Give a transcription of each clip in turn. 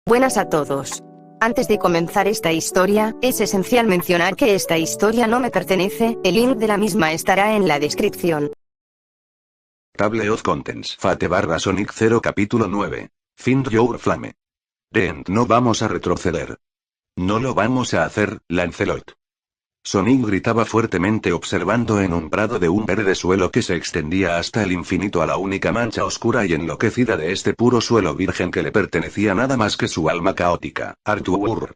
Buenas a todos. Antes de comenzar esta historia, es esencial mencionar que esta historia no me pertenece, el link de la misma estará en la descripción. Table of Contents Fate/Sonic 0 Capítulo 9. Find Your Flame. The End. No vamos a retroceder. No lo vamos a hacer, Lancelot. Sonic gritaba fuertemente observando en un prado de un verde suelo que se extendía hasta el infinito a la única mancha oscura y enloquecida de este puro suelo virgen que le pertenecía nada más que su alma caótica, Arthur.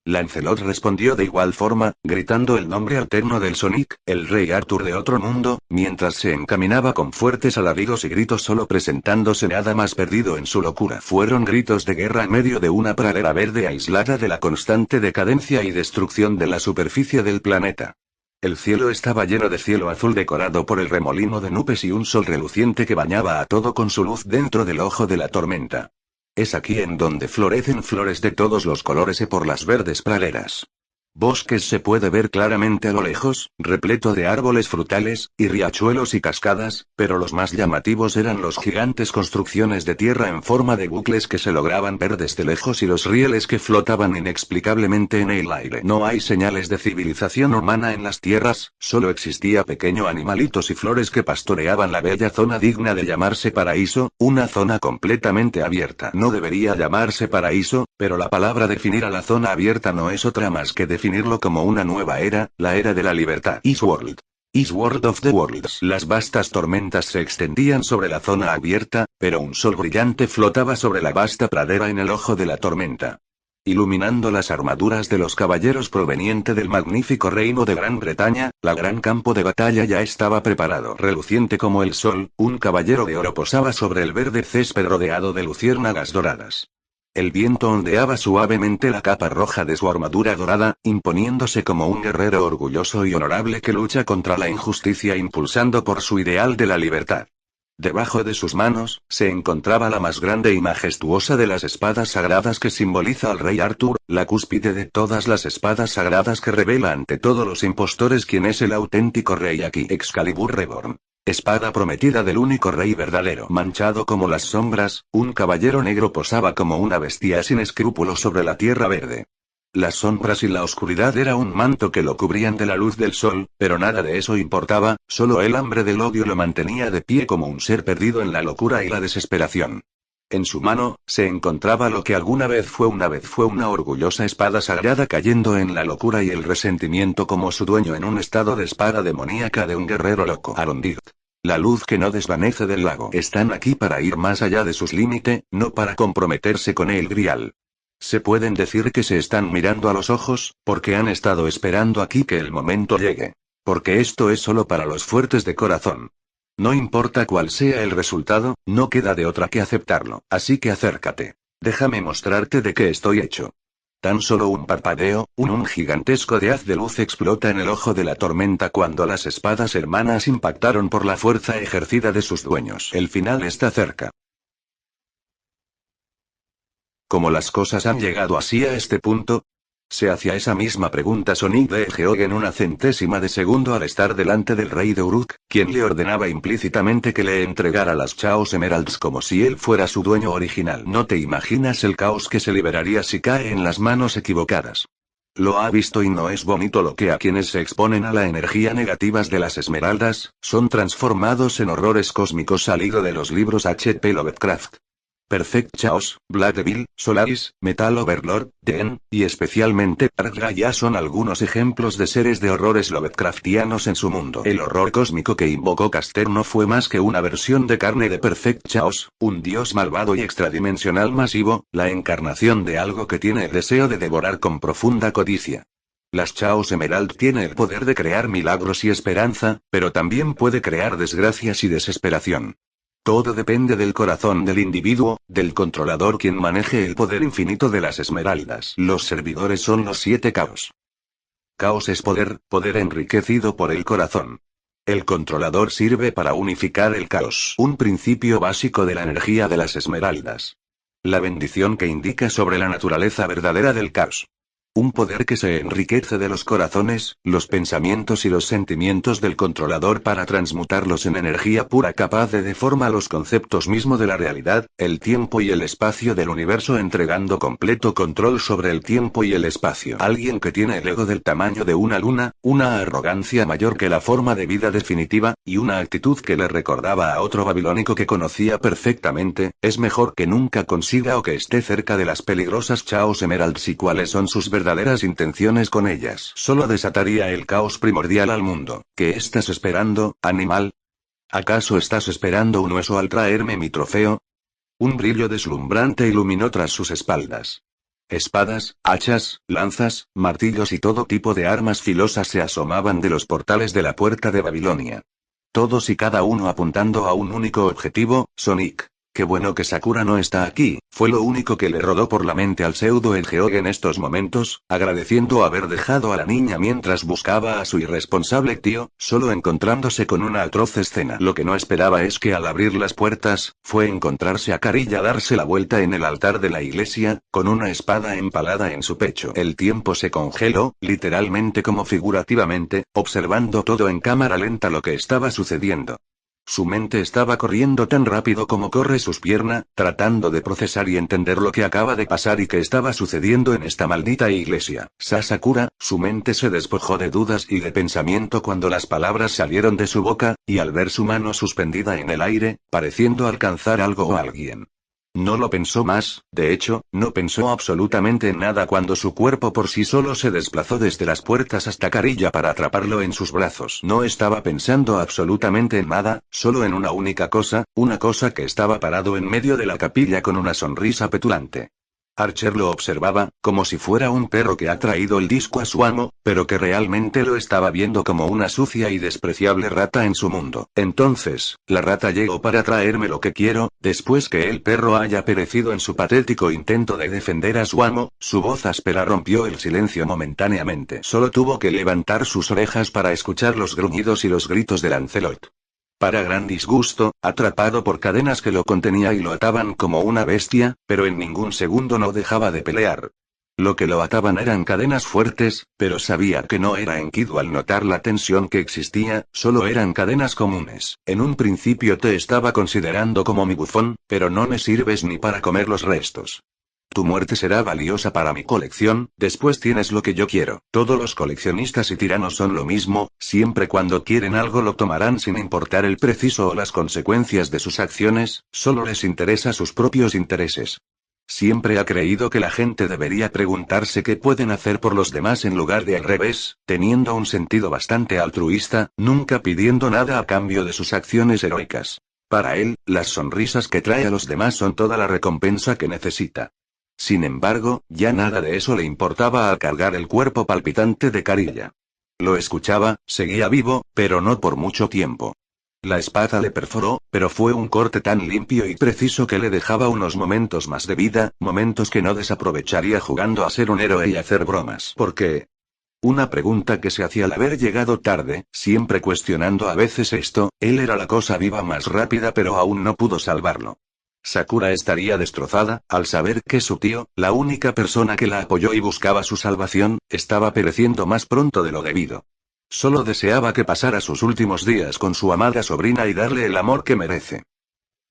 Lancelot respondió de igual forma, gritando el nombre alterno del Sonic, el rey Arthur de otro mundo, mientras se encaminaba con fuertes alaridos y gritos solo presentándose nada más perdido en su locura. Fueron gritos de guerra en medio de una pradera verde aislada de la constante decadencia y destrucción de la superficie del planeta. El cielo estaba lleno de cielo azul decorado por el remolino de nubes y un sol reluciente que bañaba a todo con su luz dentro del ojo de la tormenta. Es aquí en donde florecen flores de todos los colores y por las verdes praderas. Bosques se puede ver claramente a lo lejos, repleto de árboles frutales, y riachuelos y cascadas, pero los más llamativos eran los gigantes construcciones de tierra en forma de bucles que se lograban ver desde lejos y los rieles que flotaban inexplicablemente en el aire. No hay señales de civilización humana en las tierras, solo existía pequeños animalitos y flores que pastoreaban la bella zona digna de llamarse paraíso, una zona completamente abierta. No debería llamarse paraíso, pero la palabra definir a la zona abierta no es otra más que definirlo como una nueva era, la era de la libertad. Eastworld. Eastworld of the Worlds. Las vastas tormentas se extendían sobre la zona abierta, pero un sol brillante flotaba sobre la vasta pradera en el ojo de la tormenta. Iluminando las armaduras de los caballeros proveniente del magnífico reino de Gran Bretaña, la gran campo de batalla ya estaba preparado. Reluciente como el sol, un caballero de oro posaba sobre el verde césped rodeado de luciérnagas doradas. El viento ondeaba suavemente la capa roja de su armadura dorada, imponiéndose como un guerrero orgulloso y honorable que lucha contra la injusticia impulsando por su ideal de la libertad. Debajo de sus manos, se encontraba la más grande y majestuosa de las espadas sagradas que simboliza al rey Arthur, la cúspide de todas las espadas sagradas que revela ante todos los impostores quién es el auténtico rey aquí. Excalibur Reborn. Espada prometida del único rey verdadero. Manchado como las sombras, un caballero negro posaba como una bestia sin escrúpulos sobre la tierra verde. Las sombras y la oscuridad era un manto que lo cubrían de la luz del sol, pero nada de eso importaba, solo el hambre del odio lo mantenía de pie como un ser perdido en la locura y la desesperación. En su mano, se encontraba lo que alguna vez fue una orgullosa espada sagrada cayendo en la locura y el resentimiento como su dueño en un estado de espada demoníaca de un guerrero loco. Arondir. La luz que no desvanece del lago. Están aquí para ir más allá de sus límites, no para comprometerse con el Grial. Se pueden decir que se están mirando a los ojos, porque han estado esperando aquí que el momento llegue. Porque esto es solo para los fuertes de corazón. No importa cuál sea el resultado, no queda de otra que aceptarlo. Así que acércate. Déjame mostrarte de qué estoy hecho. Tan solo un parpadeo, un gigantesco haz de luz explota en el ojo de la tormenta cuando las espadas hermanas impactaron por la fuerza ejercida de sus dueños. El final está cerca. ¿Cómo las cosas han llegado así a este punto? Se hacía esa misma pregunta Sonic the Hedgehog en una centésima de segundo al estar delante del rey de Uruk, quien le ordenaba implícitamente que le entregara las Chaos Emeralds como si él fuera su dueño original. No te imaginas el caos que se liberaría si cae en las manos equivocadas. Lo ha visto y no es bonito lo que a quienes se exponen a la energía negativas de las esmeraldas, son transformados en horrores cósmicos salido de los libros H.P. Lovecraft. Perfect Chaos, Black Devil, Solaris, Metal Overlord, The End, y especialmente Dark Gaia son algunos ejemplos de seres de horrores Lovecraftianos en su mundo. El horror cósmico que invocó Caster no fue más que una versión de carne de Perfect Chaos, un dios malvado y extradimensional masivo, la encarnación de algo que tiene el deseo de devorar con profunda codicia. Las Chaos Emerald tiene el poder de crear milagros y esperanza, pero también puede crear desgracias y desesperación. Todo depende del corazón del individuo, del controlador quien maneje el poder infinito de las esmeraldas. Los servidores son los 7 caos. Caos es poder, poder enriquecido por el corazón. El controlador sirve para unificar el caos, un principio básico de la energía de las esmeraldas. La bendición que indica sobre la naturaleza verdadera del caos. Un poder que se enriquece de los corazones, los pensamientos y los sentimientos del controlador para transmutarlos en energía pura capaz de deformar los conceptos mismos de la realidad, el tiempo y el espacio del universo, entregando completo control sobre el tiempo y el espacio. Alguien que tiene el ego del tamaño de una luna, una arrogancia mayor que la forma de vida definitiva, y una actitud que le recordaba a otro babilónico que conocía perfectamente, es mejor que nunca consiga o que esté cerca de las peligrosas Chaos Emeralds y cuáles son sus verdaderas intenciones con ellas. Solo desataría el caos primordial al mundo. ¿Qué estás esperando, animal? ¿Acaso estás esperando un hueso al traerme mi trofeo? Un brillo deslumbrante iluminó tras sus espaldas. Espadas, hachas, lanzas, martillos y todo tipo de armas filosas se asomaban de los portales de la puerta de Babilonia. Todos y cada uno apuntando a un único objetivo, Sonic. Qué bueno que Sakura no está aquí, fue lo único que le rodó por la mente al pseudo Hedgehog en estos momentos, agradeciendo haber dejado a la niña mientras buscaba a su irresponsable tío, solo encontrándose con una atroz escena. Lo que no esperaba es que al abrir las puertas, fue encontrarse a Carilla darse la vuelta en el altar de la iglesia, con una espada empalada en su pecho. El tiempo se congeló, literalmente como figurativamente, observando todo en cámara lenta lo que estaba sucediendo. Su mente estaba corriendo tan rápido como corre sus piernas, tratando de procesar y entender lo que acaba de pasar y que estaba sucediendo en esta maldita iglesia. Sasakura, su mente se despojó de dudas y de pensamiento cuando las palabras salieron de su boca, y al ver su mano suspendida en el aire, pareciendo alcanzar algo o alguien. No lo pensó más, de hecho, no pensó absolutamente en nada cuando su cuerpo por sí solo se desplazó desde las puertas hasta Carilla para atraparlo en sus brazos. No estaba pensando absolutamente en nada, solo en una única cosa, una cosa que estaba parado en medio de la capilla con una sonrisa petulante. Archer lo observaba, como si fuera un perro que ha traído el disco a su amo, pero que realmente lo estaba viendo como una sucia y despreciable rata en su mundo. Entonces, la rata llegó para traerme lo que quiero, después que el perro haya perecido en su patético intento de defender a su amo, su voz áspera rompió el silencio momentáneamente. Solo tuvo que levantar sus orejas para escuchar los gruñidos y los gritos de Lancelot. Para gran disgusto, atrapado por cadenas que lo contenía y lo ataban como una bestia, pero en ningún segundo no dejaba de pelear. Lo que lo ataban eran cadenas fuertes, pero sabía que no era Enkidu al notar la tensión que existía, solo eran cadenas comunes. En un principio te estaba considerando como mi bufón, pero no me sirves ni para comer los restos. Tu muerte será valiosa para mi colección, después tienes lo que yo quiero. Todos los coleccionistas y tiranos son lo mismo, siempre cuando quieren algo lo tomarán sin importar el preciso o las consecuencias de sus acciones, solo les interesa sus propios intereses. Siempre ha creído que la gente debería preguntarse qué pueden hacer por los demás en lugar de al revés, teniendo un sentido bastante altruista, nunca pidiendo nada a cambio de sus acciones heroicas. Para él, las sonrisas que trae a los demás son toda la recompensa que necesita. Sin embargo, ya nada de eso le importaba al cargar el cuerpo palpitante de Carilla. Lo escuchaba, seguía vivo, pero no por mucho tiempo. La espada le perforó, pero fue un corte tan limpio y preciso que le dejaba unos momentos más de vida, momentos que no desaprovecharía jugando a ser un héroe y hacer bromas. ¿Por qué? Una pregunta que se hacía al haber llegado tarde, siempre cuestionando a veces esto, él era la cosa viva más rápida pero aún no pudo salvarlo. Sakura estaría destrozada, al saber que su tío, la única persona que la apoyó y buscaba su salvación, estaba pereciendo más pronto de lo debido. Solo deseaba que pasara sus últimos días con su amada sobrina y darle el amor que merece.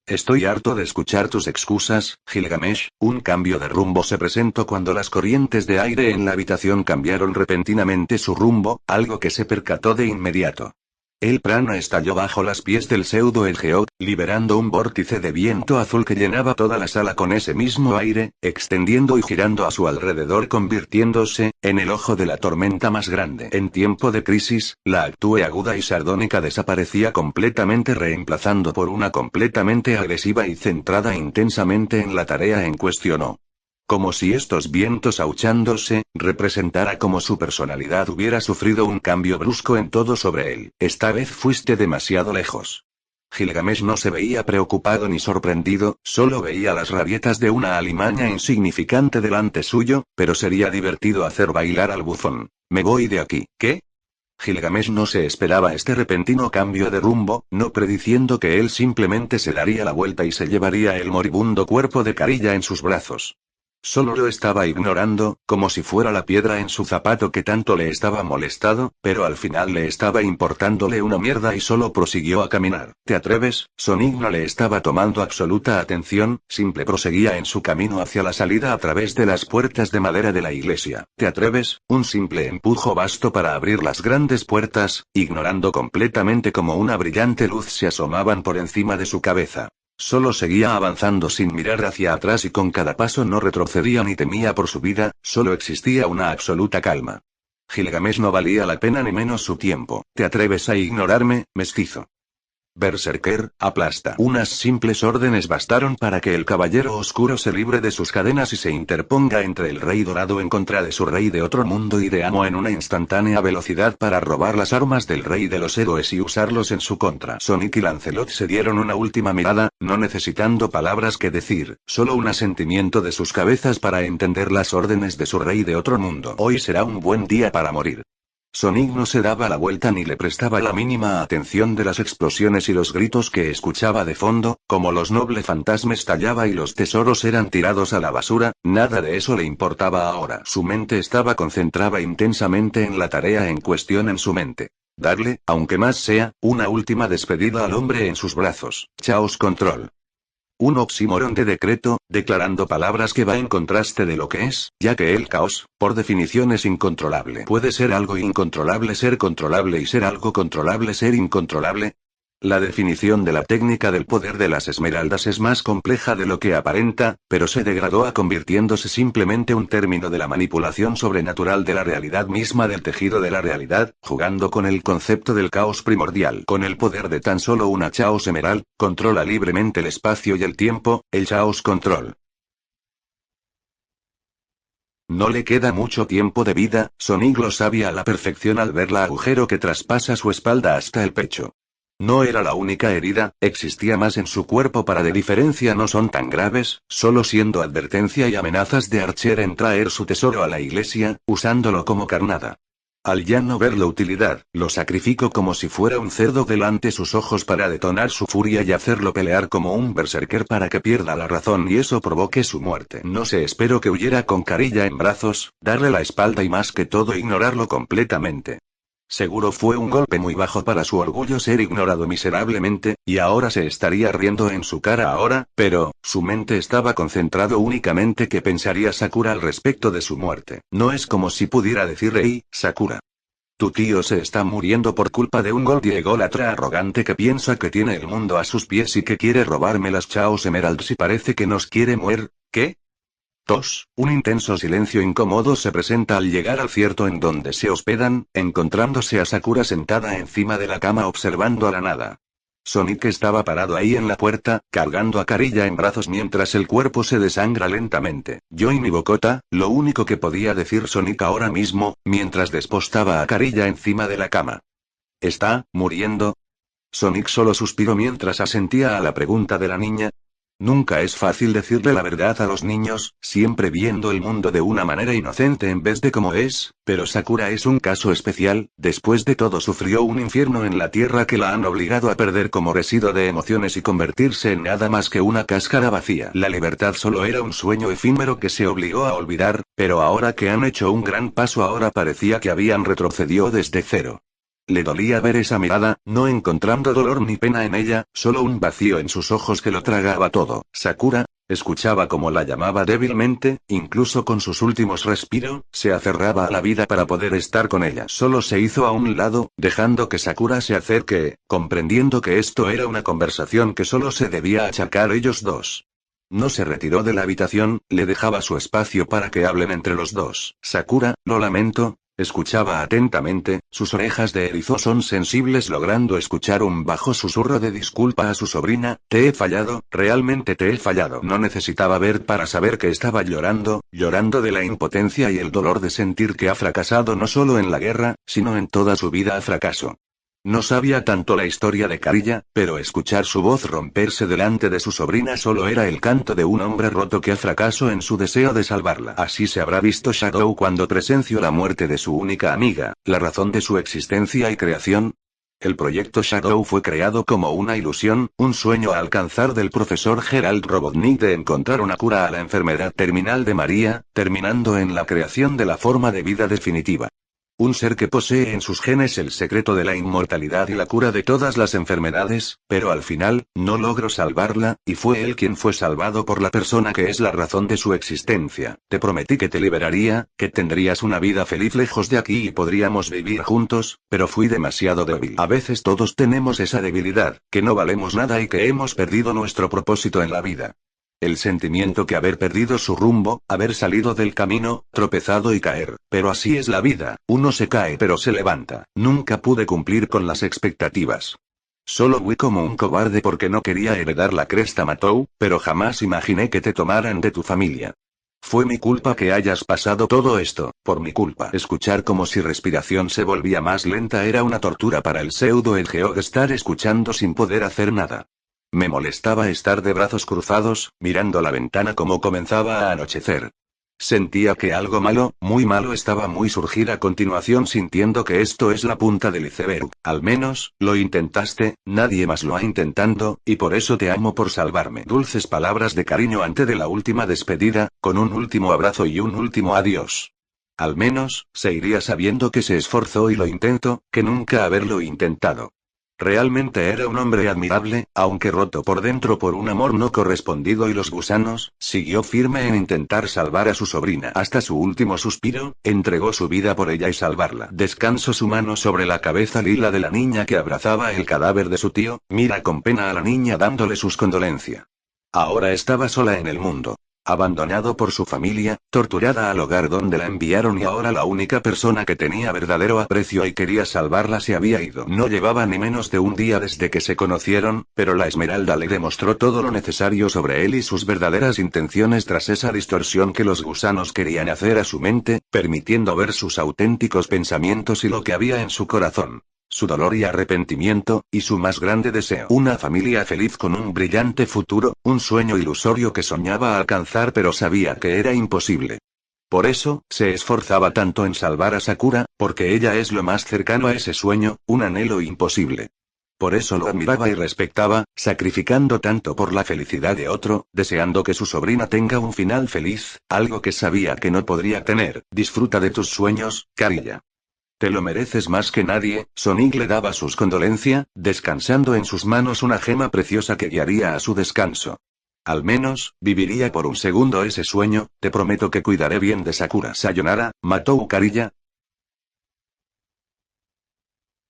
Estoy harto de escuchar tus excusas, Gilgamesh. Un cambio de rumbo se presentó cuando las corrientes de aire en la habitación cambiaron repentinamente su rumbo, algo que se percató de inmediato. El prana estalló bajo los pies del pseudo Hedgehog, liberando un vórtice de viento azul que llenaba toda la sala con ese mismo aire, extendiendo y girando a su alrededor, convirtiéndose en el ojo de la tormenta más grande. En tiempo de crisis, la actúe aguda y sardónica desaparecía completamente, reemplazando por una completamente agresiva y centrada intensamente en la tarea en cuestión. Como si estos vientos auchándose, representara como su personalidad hubiera sufrido un cambio brusco en todo sobre él. Esta vez fuiste demasiado lejos. Gilgamesh no se veía preocupado ni sorprendido, solo veía las rabietas de una alimaña insignificante delante suyo, pero sería divertido hacer bailar al bufón. Me voy de aquí. ¿Qué? Gilgamesh no se esperaba este repentino cambio de rumbo, no prediciendo que él simplemente se daría la vuelta y se llevaría el moribundo cuerpo de Carilla en sus brazos. Solo lo estaba ignorando, como si fuera la piedra en su zapato que tanto le estaba molestado, pero al final le estaba importándole una mierda y solo prosiguió a caminar. ¿Te atreves? Sonic no le estaba tomando absoluta atención, simple proseguía en su camino hacia la salida a través de las puertas de madera de la iglesia. ¿Te atreves? Un simple empujo bastó para abrir las grandes puertas, ignorando completamente como una brillante luz se asomaban por encima de su cabeza. Solo seguía avanzando sin mirar hacia atrás y con cada paso no retrocedía ni temía por su vida, solo existía una absoluta calma. Gilgamesh no valía la pena ni menos su tiempo. ¿Te atreves a ignorarme, mestizo? Berserker, aplasta. Unas simples órdenes bastaron para que el caballero oscuro se libre de sus cadenas y se interponga entre el rey dorado en contra de su rey de otro mundo y de amo en una instantánea velocidad para robar las armas del rey de los héroes y usarlos en su contra. Sonic y Lancelot se dieron una última mirada, no necesitando palabras que decir, solo un asentimiento de sus cabezas para entender las órdenes de su rey de otro mundo. Hoy será un buen día para morir. Sonic no se daba la vuelta ni le prestaba la mínima atención de las explosiones y los gritos que escuchaba de fondo, como los nobles fantasmas estallaba y los tesoros eran tirados a la basura, nada de eso le importaba ahora. Su mente estaba concentrada intensamente en la tarea en cuestión en su mente. Darle, aunque más sea, una última despedida al hombre en sus brazos. Chaos Control. Un oxímoron de decreto, declarando palabras que va en contraste de lo que es, ya que el caos, por definición es incontrolable. ¿Puede ser algo incontrolable ser controlable y ser algo controlable ser incontrolable? La definición de la técnica del poder de las esmeraldas es más compleja de lo que aparenta, pero se degradó a convirtiéndose simplemente un término de la manipulación sobrenatural de la realidad misma del tejido de la realidad, jugando con el concepto del caos primordial. Con el poder de tan solo una Chaos Emerald, controla libremente el espacio y el tiempo, el Chaos Control. No le queda mucho tiempo de vida, Sonic lo sabía a la perfección al ver la agujero que traspasa su espalda hasta el pecho. No era la única herida, existía más en su cuerpo para de diferencia no son tan graves, solo siendo advertencia y amenazas de Archer en traer su tesoro a la iglesia, usándolo como carnada. Al ya no ver la utilidad, lo sacrificó como si fuera un cerdo delante sus ojos para detonar su furia y hacerlo pelear como un berserker para que pierda la razón y eso provoque su muerte. No sé, espero que huyera con Carilla en brazos, darle la espalda y más que todo ignorarlo completamente. Seguro fue un golpe muy bajo para su orgullo ser ignorado miserablemente, y ahora se estaría riendo en su cara ahora, pero, su mente estaba concentrado únicamente que pensaría Sakura al respecto de su muerte. No es como si pudiera decirle: hey, Sakura. Tu tío se está muriendo por culpa de un ególatra arrogante que piensa que tiene el mundo a sus pies y que quiere robarme las Chaos Emeralds y parece que nos quiere morir, ¿qué? Un intenso silencio incómodo se presenta al llegar al cierto en donde se hospedan, encontrándose a Sakura sentada encima de la cama observando a la nada. Sonic estaba parado ahí en la puerta, cargando a Carilla en brazos mientras el cuerpo se desangra lentamente. Yo y mi bocota, lo único que podía decir Sonic ahora mismo, mientras despostaba a Carilla encima de la cama. ¿Está muriendo? Sonic solo suspiró mientras asentía a la pregunta de la niña. Nunca es fácil decirle la verdad a los niños, siempre viendo el mundo de una manera inocente en vez de como es, pero Sakura es un caso especial, después de todo sufrió un infierno en la tierra que la han obligado a perder como residuo de emociones y convertirse en nada más que una cáscara vacía. La libertad solo era un sueño efímero que se obligó a olvidar, pero ahora que han hecho un gran paso ahora parecía que habían retrocedido desde cero. Le dolía ver esa mirada, no encontrando dolor ni pena en ella, solo un vacío en sus ojos que lo tragaba todo. Sakura, escuchaba como la llamaba débilmente, incluso con sus últimos respiros, se aferraba a la vida para poder estar con ella. Solo se hizo a un lado, dejando que Sakura se acerque, comprendiendo que esto era una conversación que solo se debía achacar ellos dos. No se retiró de la habitación, le dejaba su espacio para que hablen entre los dos. Sakura, lo lamento. Escuchaba atentamente, sus orejas de erizo son sensibles logrando escuchar un bajo susurro de disculpa a su sobrina, te he fallado, realmente te he fallado. No necesitaba ver para saber que estaba llorando, llorando de la impotencia y el dolor de sentir que ha fracasado no solo en la guerra, sino en toda su vida a fracaso. No sabía tanto la historia de Carilla, pero escuchar su voz romperse delante de su sobrina solo era el canto de un hombre roto que ha fracaso en su deseo de salvarla. Así se habrá visto Shadow cuando presenció la muerte de su única amiga, la razón de su existencia y creación. El proyecto Shadow fue creado como una ilusión, un sueño a alcanzar del profesor Gerald Robotnik de encontrar una cura a la enfermedad terminal de María, terminando en la creación de la forma de vida definitiva. Un ser que posee en sus genes el secreto de la inmortalidad y la cura de todas las enfermedades, pero al final, no logró salvarla, y fue él quien fue salvado por la persona que es la razón de su existencia. Te prometí que te liberaría, que tendrías una vida feliz lejos de aquí y podríamos vivir juntos, pero fui demasiado débil. A veces todos tenemos esa debilidad, que no valemos nada y que hemos perdido nuestro propósito en la vida. El sentimiento que haber perdido su rumbo, haber salido del camino, tropezado y caer. Pero así es la vida, uno se cae pero se levanta. Nunca pude cumplir con las expectativas. Solo fui como un cobarde porque no quería heredar la cresta Matou, pero jamás imaginé que te tomaran de tu familia. Fue mi culpa que hayas pasado todo esto, por mi culpa. Escuchar como si respiración se volvía más lenta era una tortura para el pseudo Geog estar escuchando sin poder hacer nada. Me molestaba estar de brazos cruzados, mirando la ventana como comenzaba a anochecer. Sentía que algo malo, muy malo estaba muy surgir a continuación sintiendo que esto es la punta del iceberg. Al menos, lo intentaste, nadie más lo ha intentando, y por eso te amo por salvarme. Dulces palabras de cariño antes de la última despedida, con un último abrazo y un último adiós. Al menos, se iría sabiendo que se esforzó y lo intentó, que nunca haberlo intentado. Realmente era un hombre admirable, aunque roto por dentro por un amor no correspondido y los gusanos, siguió firme en intentar salvar a su sobrina. Hasta su último suspiro, entregó su vida por ella y salvarla. Descansó su mano sobre la cabeza lila de la niña que abrazaba el cadáver de su tío, mira con pena a la niña dándole sus condolencias. Ahora estaba sola en el mundo. Abandonado por su familia, torturada al hogar donde la enviaron y ahora la única persona que tenía verdadero aprecio y quería salvarla se había ido. No llevaba ni menos de un día desde que se conocieron, pero la Esmeralda le demostró todo lo necesario sobre él y sus verdaderas intenciones tras esa distorsión que los gusanos querían hacer a su mente, permitiendo ver sus auténticos pensamientos y lo que había en su corazón. Su dolor y arrepentimiento, y su más grande deseo. Una familia feliz con un brillante futuro, un sueño ilusorio que soñaba alcanzar pero sabía que era imposible. Por eso, se esforzaba tanto en salvar a Sakura, porque ella es lo más cercano a ese sueño, un anhelo imposible. Por eso lo admiraba y respetaba, sacrificando tanto por la felicidad de otro, deseando que su sobrina tenga un final feliz, algo que sabía que no podría tener. Disfruta de tus sueños, Kariya. Te lo mereces más que nadie. Sonic le daba sus condolencias, descansando en sus manos una gema preciosa que guiaría a su descanso. Al menos, viviría por un segundo ese sueño, te prometo que cuidaré bien de Sakura. Sayonara, Matou Kariya.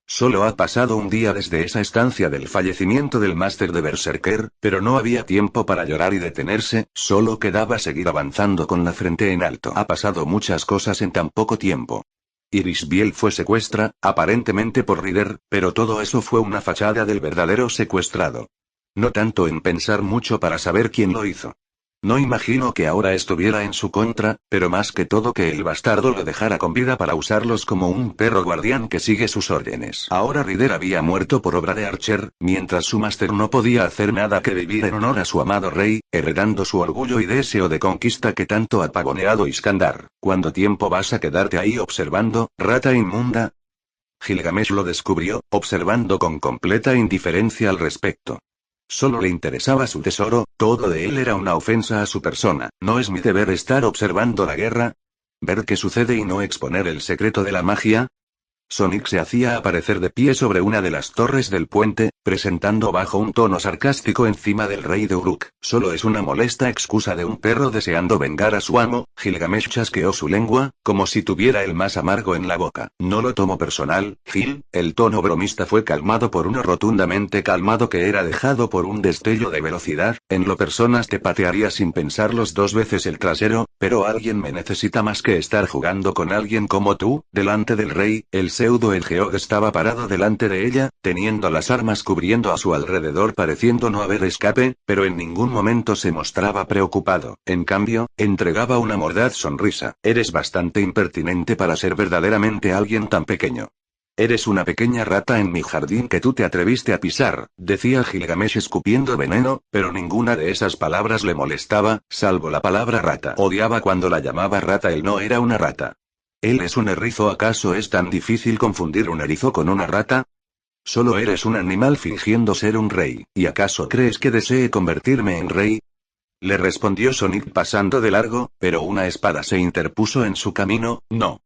Solo ha pasado un día desde esa estancia del fallecimiento del máster de Berserker, pero no había tiempo para llorar y detenerse, solo quedaba seguir avanzando con la frente en alto. Ha pasado muchas cosas en tan poco tiempo. Iris Biel fue secuestrada, aparentemente por Rider, pero todo eso fue una fachada del verdadero secuestrado. No tanto en pensar mucho para saber quién lo hizo. No imagino que ahora estuviera en su contra, pero más que todo que el bastardo lo dejara con vida para usarlos como un perro guardián que sigue sus órdenes. Ahora Rider había muerto por obra de Archer, mientras su máster no podía hacer nada que vivir en honor a su amado rey, heredando su orgullo y deseo de conquista que tanto ha pagoneado Iskandar. ¿Cuánto tiempo vas a quedarte ahí observando, rata inmunda? Gilgamesh lo descubrió, observando con completa indiferencia al respecto. Solo le interesaba su tesoro, todo de él era una ofensa a su persona. ¿No es mi deber estar observando la guerra? ¿Ver qué sucede y no exponer el secreto de la magia? Sonic se hacía aparecer de pie sobre una de las torres del puente, presentando bajo un tono sarcástico encima del rey de Uruk. Solo es una molesta excusa de un perro deseando vengar a su amo. Gilgamesh chasqueó su lengua, como si tuviera el más amargo en la boca. No lo tomo personal, Gil. El tono bromista fue calmado por uno rotundamente calmado que era dejado por un destello de velocidad. En lo personas te patearía sin pensarlos dos veces el trasero, pero alguien me necesita más que estar jugando con alguien como tú. Delante del rey, el pseudo Geog estaba parado delante de ella, teniendo las armas cubriendo a su alrededor pareciendo no haber escape, pero en ningún momento se mostraba preocupado. En cambio, entregaba una mordaz sonrisa. Eres bastante impertinente para ser verdaderamente alguien tan pequeño. Eres una pequeña rata en mi jardín que tú te atreviste a pisar, decía Gilgamesh escupiendo veneno, pero ninguna de esas palabras le molestaba, salvo la palabra rata. Odiaba cuando la llamaba rata, él no era una rata. Él es un erizo. ¿Acaso es tan difícil confundir un erizo con una rata? Solo eres un animal fingiendo ser un rey, ¿y acaso crees que desee convertirme en rey? Le respondió Sonic pasando de largo, pero una espada se interpuso en su camino. No.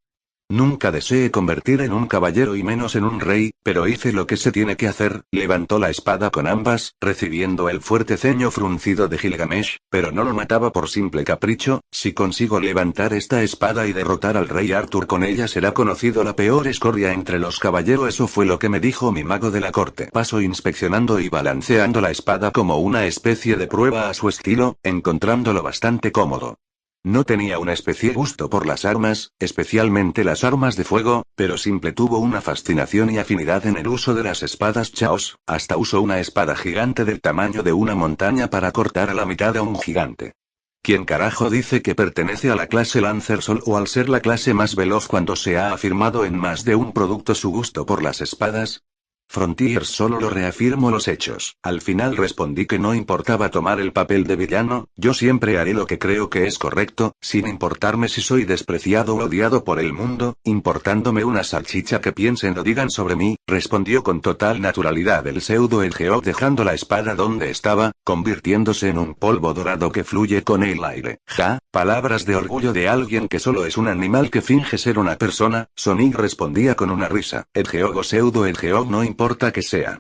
Nunca deseé convertir en un caballero y menos en un rey, pero hice lo que se tiene que hacer, levantó la espada con ambas, recibiendo el fuerte ceño fruncido de Gilgamesh, pero no lo mataba por simple capricho. Si consigo levantar esta espada y derrotar al rey Arthur con ella será conocido la peor escoria entre los caballeros. Eso fue lo que me dijo mi mago de la corte. Paso inspeccionando y balanceando la espada como una especie de prueba a su estilo, encontrándolo bastante cómodo. No tenía un especial gusto por las armas, especialmente las armas de fuego, pero siempre tuvo una fascinación y afinidad en el uso de las espadas chaos, hasta usó una espada gigante del tamaño de una montaña para cortar a la mitad a un gigante. ¿Quién carajo dice que pertenece a la clase Lancer solo al ser la clase más veloz cuando se ha afirmado en más de un producto su gusto por las espadas? Frontiers solo lo reafirmo los hechos. Al final respondí que no importaba tomar el papel de villano, yo siempre haré lo que creo que es correcto, sin importarme si soy despreciado o odiado por el mundo, importándome una salchicha que piensen o digan sobre mí, respondió con total naturalidad el pseudo Edgeock dejando la espada donde estaba, convirtiéndose en un polvo dorado que fluye con el aire. Ja, palabras de orgullo de alguien que solo es un animal que finge ser una persona, Sonic respondía con una risa. Edgeock o pseudo Edgeock no importa que sea.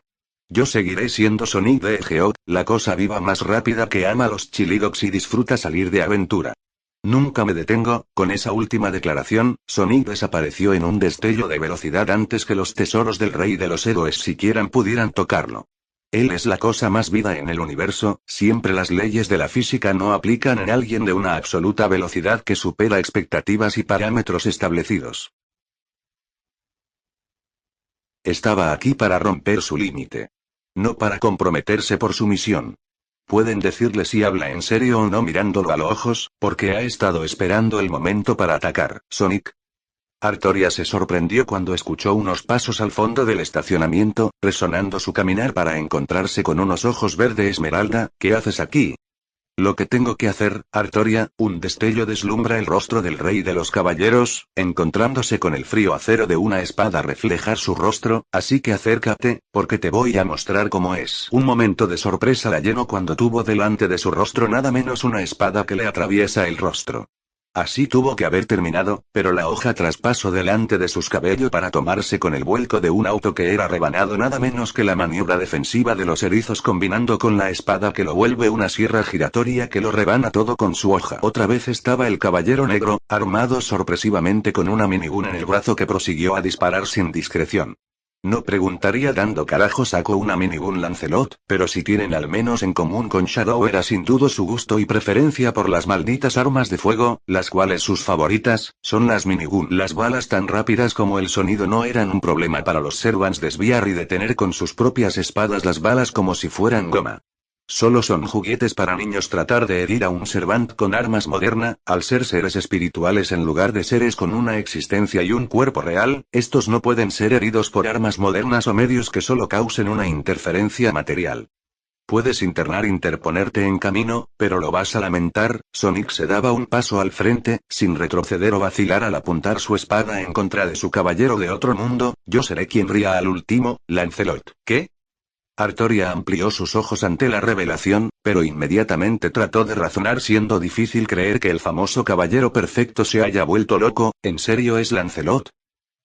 Yo seguiré siendo Sonic de Hedgehog, la cosa viva más rápida que ama los chili dogs y disfruta salir de aventura. Nunca me detengo. Con esa última declaración, Sonic desapareció en un destello de velocidad antes que los tesoros del rey de los héroes siquiera pudieran tocarlo. Él es la cosa más viva en el universo, siempre las leyes de la física no aplican en alguien de una absoluta velocidad que supera expectativas y parámetros establecidos. Estaba aquí para romper su límite. No para comprometerse por su misión. Pueden decirle si habla en serio o no mirándolo a los ojos, porque ha estado esperando el momento para atacar. Sonic. Artoria se sorprendió cuando escuchó unos pasos al fondo del estacionamiento, resonando su caminar para encontrarse con unos ojos verde esmeralda. ¿Qué haces aquí? Lo que tengo que hacer, Artoria. Un destello deslumbra el rostro del rey de los caballeros, encontrándose con el frío acero de una espada reflejar su rostro, así que acércate, porque te voy a mostrar cómo es. Un momento de sorpresa la llenó cuando tuvo delante de su rostro nada menos una espada que le atraviesa el rostro. Así tuvo que haber terminado, pero la hoja traspasó delante de sus cabellos para tomarse con el vuelco de un auto que era rebanado nada menos que la maniobra defensiva de los erizos combinando con la espada que lo vuelve una sierra giratoria que lo rebana todo con su hoja. Otra vez estaba el caballero negro, armado sorpresivamente con una minigun en el brazo que prosiguió a disparar sin discreción. No preguntaría dando carajo sacó una minigun Lancelot, pero si tienen al menos en común con Shadow era sin duda su gusto y preferencia por las malditas armas de fuego, las cuales sus favoritas, son las minigun. Las balas tan rápidas como el sonido no eran un problema para los Servants desviar y detener con sus propias espadas las balas como si fueran goma. Solo son juguetes para niños tratar de herir a un Servant con armas moderna, al ser seres espirituales en lugar de seres con una existencia y un cuerpo real, estos no pueden ser heridos por armas modernas o medios que solo causen una interferencia material. Puedes interponerte en camino, pero lo vas a lamentar. Sonic se daba un paso al frente, sin retroceder o vacilar al apuntar su espada en contra de su caballero de otro mundo. Yo seré quien ría al último, Lancelot. ¿Qué? Artoria amplió sus ojos ante la revelación, pero inmediatamente trató de razonar siendo difícil creer que el famoso caballero perfecto se haya vuelto loco. ¿En serio es Lancelot?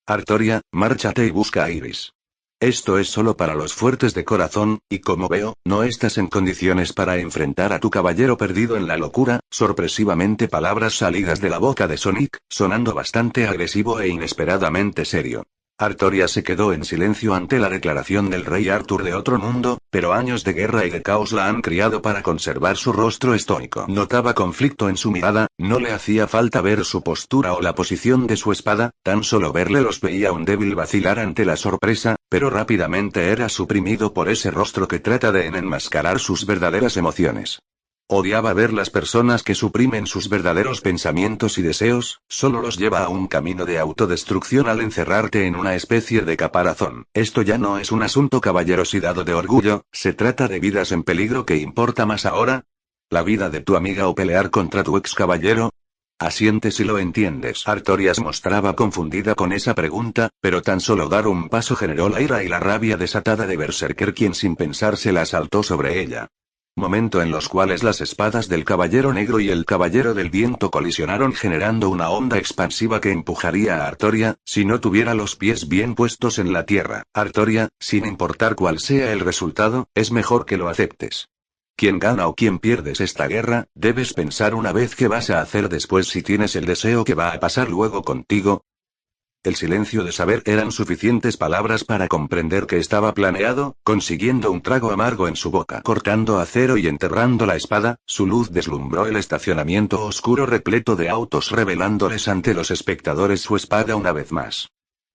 Artoria, márchate y busca a Iris. Esto es solo para los fuertes de corazón, y como veo, no estás en condiciones para enfrentar a tu caballero perdido en la locura. Sorpresivamente palabras salidas de la boca de Sonic, sonando bastante agresivo e inesperadamente serio. Artoria se quedó en silencio ante la declaración del rey Arthur de otro mundo, pero años de guerra y de caos la han criado para conservar su rostro estoico. Notaba conflicto en su mirada, no le hacía falta ver su postura o la posición de su espada, tan solo verle los veía un débil vacilar ante la sorpresa, pero rápidamente era suprimido por ese rostro que trata de enmascarar sus verdaderas emociones. Odiaba ver las personas que suprimen sus verdaderos pensamientos y deseos, solo los lleva a un camino de autodestrucción al encerrarte en una especie de caparazón. Esto ya no es un asunto caballerosidad o de orgullo, se trata de vidas en peligro. ¿Qué importa más ahora? ¿La vida de tu amiga o pelear contra tu ex caballero? Asiente si lo entiendes. Artorias mostraba confundida con esa pregunta, pero tan solo dar un paso generó la ira y la rabia desatada de Berserker, quien sin pensar se la saltó sobre ella. Momento en los cuales las espadas del Caballero Negro y el Caballero del Viento colisionaron generando una onda expansiva que empujaría a Artoria, si no tuviera los pies bien puestos en la tierra. Artoria, sin importar cuál sea el resultado, es mejor que lo aceptes. Quien gana o quien pierdes esta guerra, debes pensar una vez qué vas a hacer después si tienes el deseo que va a pasar luego contigo. El silencio de saber eran suficientes palabras para comprender que estaba planeado, consiguiendo un trago amargo en su boca. Cortando acero y enterrando la espada, su luz deslumbró el estacionamiento oscuro repleto de autos revelándoles ante los espectadores su espada una vez más.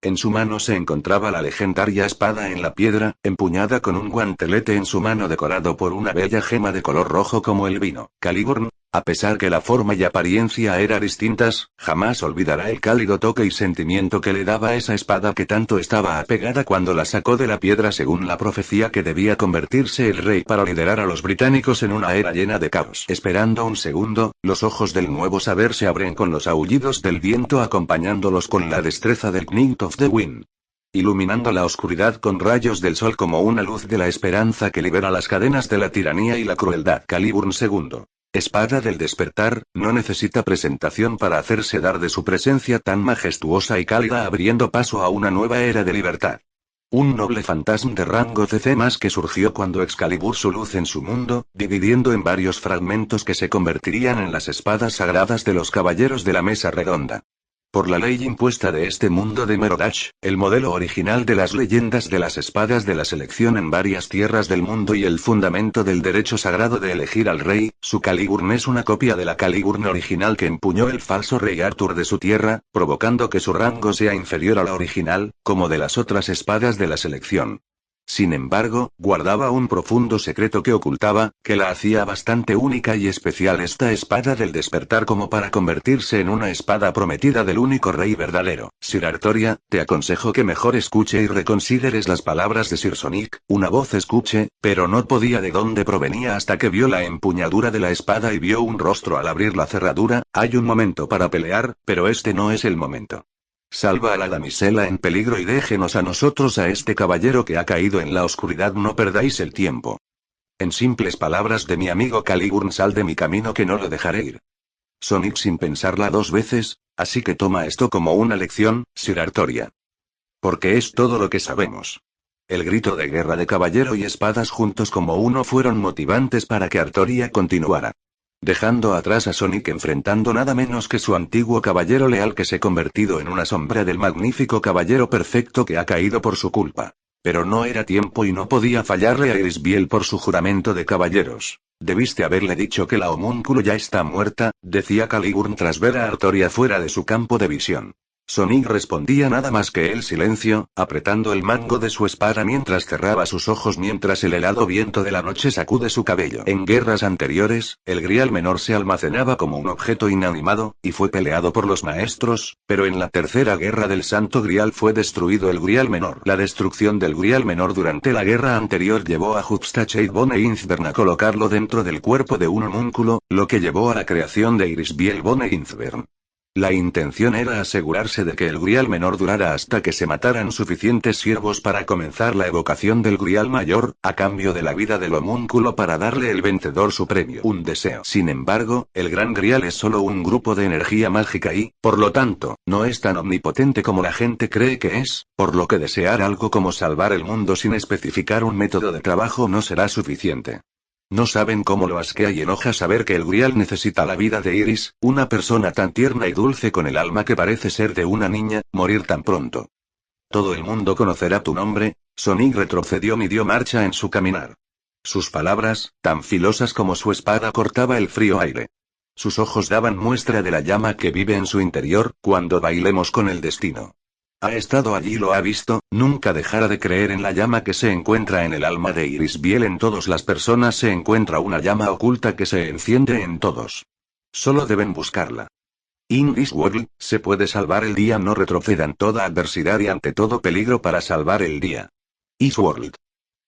En su mano se encontraba la legendaria espada en la piedra, empuñada con un guantelete en su mano decorado por una bella gema de color rojo como el vino. Caliburn, a pesar que la forma y apariencia eran distintas, jamás olvidará el cálido toque y sentimiento que le daba esa espada que tanto estaba apegada cuando la sacó de la piedra según la profecía que debía convertirse el rey para liderar a los británicos en una era llena de caos. Esperando un segundo, los ojos del nuevo saber se abren con los aullidos del viento acompañándolos con la destreza del Knight of the Wind. Iluminando la oscuridad con rayos del sol como una luz de la esperanza que libera las cadenas de la tiranía y la crueldad. Caliburn II. Espada del despertar, no necesita presentación para hacerse dar de su presencia tan majestuosa y cálida abriendo paso a una nueva era de libertad. Un noble fantasma de rango CC más que surgió cuando Excalibur su luz en su mundo, dividiendo en varios fragmentos que se convertirían en las espadas sagradas de los caballeros de la mesa redonda. Por la ley impuesta de este mundo de Merodach, el modelo original de las leyendas de las espadas de la selección en varias tierras del mundo y el fundamento del derecho sagrado de elegir al rey, su Caliburn es una copia de la Caliburn original que empuñó el falso rey Arthur de su tierra, provocando que su rango sea inferior a la original, como de las otras espadas de la selección. Sin embargo, guardaba un profundo secreto que ocultaba, que la hacía bastante única y especial esta espada del despertar como para convertirse en una espada prometida del único rey verdadero. Sir Artoria, te aconsejo que mejor escuche y reconsideres las palabras de Sir Sonic. Una voz escuche, pero no podía de dónde provenía hasta que vio la empuñadura de la espada y vio un rostro al abrir la cerradura. Hay un momento para pelear, pero este no es el momento. Salva a la damisela en peligro y déjenos a nosotros a este caballero que ha caído en la oscuridad, no perdáis el tiempo. En simples palabras de mi amigo Caliburn, sal de mi camino que no lo dejaré ir. Sonic sin pensarla dos veces, así que toma esto como una lección, Sir Artoria. Porque es todo lo que sabemos. El grito de guerra de caballero y espadas juntos como uno fueron motivantes para que Artoria continuara. Dejando atrás a Sonic enfrentando nada menos que su antiguo caballero leal que se ha convertido en una sombra del magnífico caballero perfecto que ha caído por su culpa. Pero no era tiempo y no podía fallarle a Irisbiel por su juramento de caballeros. Debiste haberle dicho que la homúnculo ya está muerta, decía Caliburn tras ver a Artoria fuera de su campo de visión. Sonic respondía nada más que el silencio, apretando el mango de su espada mientras cerraba sus ojos mientras el helado viento de la noche sacude su cabello. En guerras anteriores, el Grial Menor se almacenaba como un objeto inanimado, y fue peleado por los maestros, pero en la tercera guerra del Santo Grial fue destruido el Grial Menor. La destrucción del Grial Menor durante la guerra anterior llevó a Hubstachade Bone Inzbern a colocarlo dentro del cuerpo de un homúnculo, lo que llevó a la creación de Irisbiel Bone Inzbern. La intención era asegurarse de que el Grial Menor durara hasta que se mataran suficientes siervos para comenzar la evocación del Grial Mayor, a cambio de la vida del homúnculo para darle el vencedor su premio, un deseo. Sin embargo, el Gran Grial es solo un grupo de energía mágica y, por lo tanto, no es tan omnipotente como la gente cree que es, por lo que desear algo como salvar el mundo sin especificar un método de trabajo no será suficiente. No saben cómo lo asquea y enoja saber que el Grial necesita la vida de Iris, una persona tan tierna y dulce con el alma que parece ser de una niña, morir tan pronto. Todo el mundo conocerá tu nombre. Sonic retrocedió y dio marcha en su caminar. Sus palabras, tan filosas como su espada, cortaba el frío aire. Sus ojos daban muestra de la llama que vive en su interior. Cuando bailemos con el destino. Ha estado allí, lo ha visto, nunca dejará de creer en la llama que se encuentra en el alma de Irisbiel. En todas las personas se encuentra una llama oculta que se enciende en todos. Solo deben buscarla. In this world, se puede salvar el día, no retrocedan toda adversidad y ante todo peligro para salvar el día. Is world.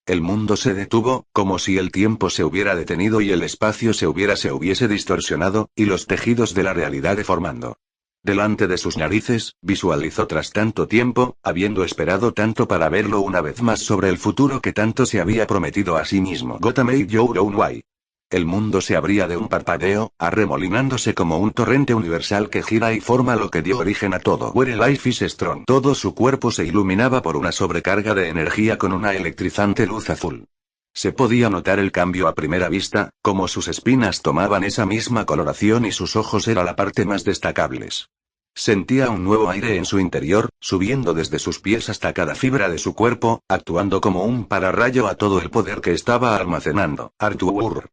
El mundo se detuvo, como si el tiempo se hubiera detenido y el espacio se hubiese distorsionado, y los tejidos de la realidad deformando. Delante de sus narices, visualizó tras tanto tiempo, habiendo esperado tanto para verlo una vez más sobre el futuro que tanto se había prometido a sí mismo. Gotham made your own way. El mundo se abría de un parpadeo, arremolinándose como un torrente universal que gira y forma lo que dio origen a todo. Where life is strong. Todo su cuerpo se iluminaba por una sobrecarga de energía con una electrizante luz azul. Se podía notar el cambio a primera vista, como sus espinas tomaban esa misma coloración y sus ojos eran la parte más destacables. Sentía un nuevo aire en su interior, subiendo desde sus pies hasta cada fibra de su cuerpo, actuando como un pararrayo a todo el poder que estaba almacenando. Arthur.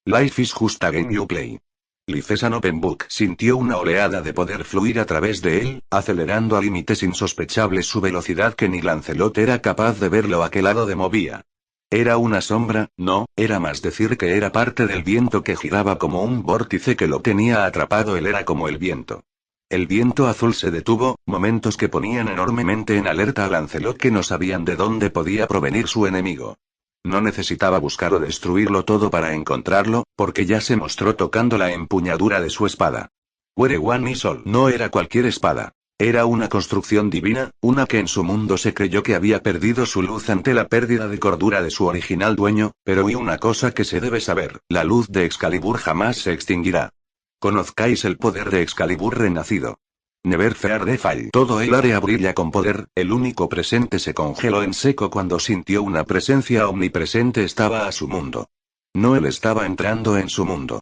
Life is just a game you play. Life is an open book. Sintió una oleada de poder fluir a través de él, acelerando a límites insospechables su velocidad que ni Lancelot era capaz de verlo a qué lado de movía. Era una sombra, no, era más decir que era parte del viento que giraba como un vórtice que lo tenía atrapado. Él era como el viento. El viento azul se detuvo, momentos que ponían enormemente en alerta a Lancelot, que no sabían de dónde podía provenir su enemigo. No necesitaba buscar o destruirlo todo para encontrarlo, porque ya se mostró tocando la empuñadura de su espada. Where one is all. No era cualquier espada. Era una construcción divina, una que en su mundo se creyó que había perdido su luz ante la pérdida de cordura de su original dueño, pero hay una cosa que se debe saber: la luz de Excalibur jamás se extinguirá. Conozcáis el poder de Excalibur renacido. Never fear the fall. Todo el área brilla con poder. El único presente se congeló en seco cuando sintió una presencia omnipresente estaba a su mundo. No él estaba entrando en su mundo.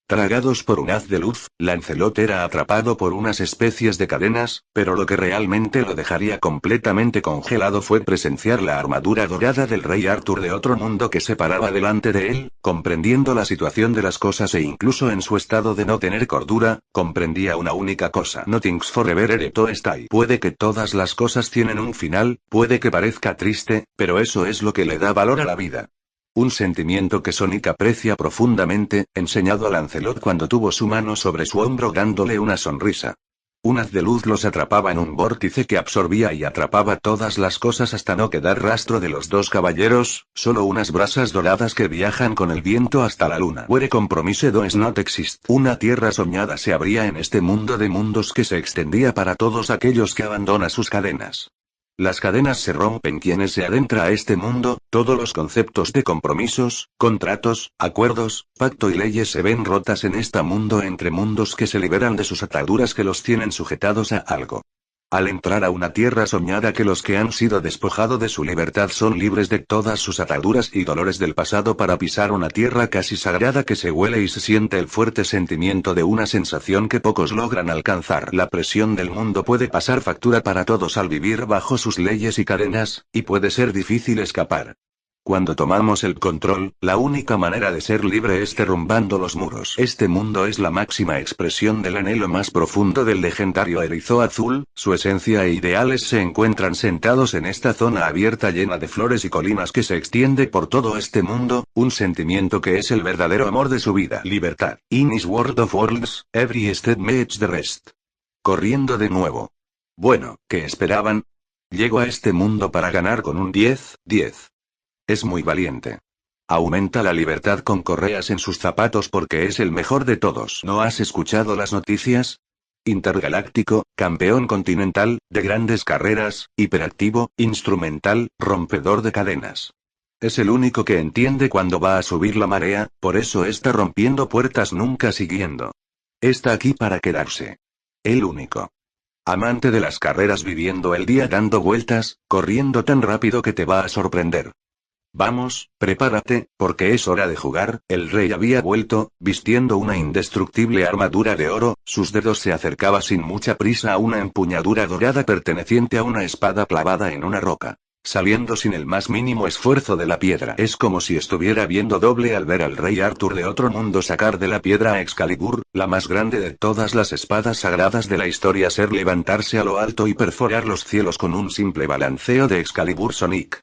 Tragados por un haz de luz, Lancelot era atrapado por unas especies de cadenas, pero lo que realmente lo dejaría completamente congelado fue presenciar la armadura dorada del rey Arthur de otro mundo que se paraba delante de él, comprendiendo la situación de las cosas e incluso en su estado de no tener cordura, comprendía una única cosa: Nothing's forever ereto stay. Puede que todas las cosas tienen un final, puede que parezca triste, pero eso es lo que le da valor a la vida. Un sentimiento que Sonic aprecia profundamente, enseñado a Lancelot cuando tuvo su mano sobre su hombro dándole una sonrisa. Un haz de luz los atrapaba en un vórtice que absorbía y atrapaba todas las cosas hasta no quedar rastro de los dos caballeros, solo unas brasas doradas que viajan con el viento hasta la luna. Where compromise does not exist. Una tierra soñada se abría en este mundo de mundos que se extendía para todos aquellos que abandonan sus cadenas. Las cadenas se rompen quienes se adentra a este mundo, todos los conceptos de compromisos, contratos, acuerdos, pacto y leyes se ven rotas en este mundo entre mundos que se liberan de sus ataduras que los tienen sujetados a algo. Al entrar a una tierra soñada que los que han sido despojados de su libertad son libres de todas sus ataduras y dolores del pasado para pisar una tierra casi sagrada que se huele y se siente el fuerte sentimiento de una sensación que pocos logran alcanzar. La presión del mundo puede pasar factura para todos al vivir bajo sus leyes y cadenas, y puede ser difícil escapar. Cuando tomamos el control, la única manera de ser libre es derrumbando los muros. Este mundo es la máxima expresión del anhelo más profundo del legendario erizo azul, su esencia e ideales se encuentran sentados en esta zona abierta llena de flores y colinas que se extiende por todo este mundo, un sentimiento que es el verdadero amor de su vida. Libertad. In this world of worlds, every step makes the rest. Corriendo de nuevo. Bueno, ¿qué esperaban? Llego a este mundo para ganar con un 10-10. Es muy valiente. Aumenta la libertad con correas en sus zapatos porque es el mejor de todos. ¿No has escuchado las noticias? Intergaláctico, campeón continental, de grandes carreras, hiperactivo, instrumental, rompedor de cadenas. Es el único que entiende cuándo va a subir la marea, por eso está rompiendo puertas nunca siguiendo. Está aquí para quedarse. El único. Amante de las carreras viviendo el día dando vueltas, corriendo tan rápido que te va a sorprender. Vamos, prepárate, porque es hora de jugar. El rey había vuelto, vistiendo una indestructible armadura de oro, sus dedos se acercaba sin mucha prisa a una empuñadura dorada perteneciente a una espada clavada en una roca, saliendo sin el más mínimo esfuerzo de la piedra. Es como si estuviera viendo doble al ver al rey Arthur de otro mundo sacar de la piedra a Excalibur, la más grande de todas las espadas sagradas de la historia, ser levantarse a lo alto y perforar los cielos con un simple balanceo de Excalibur Sonic.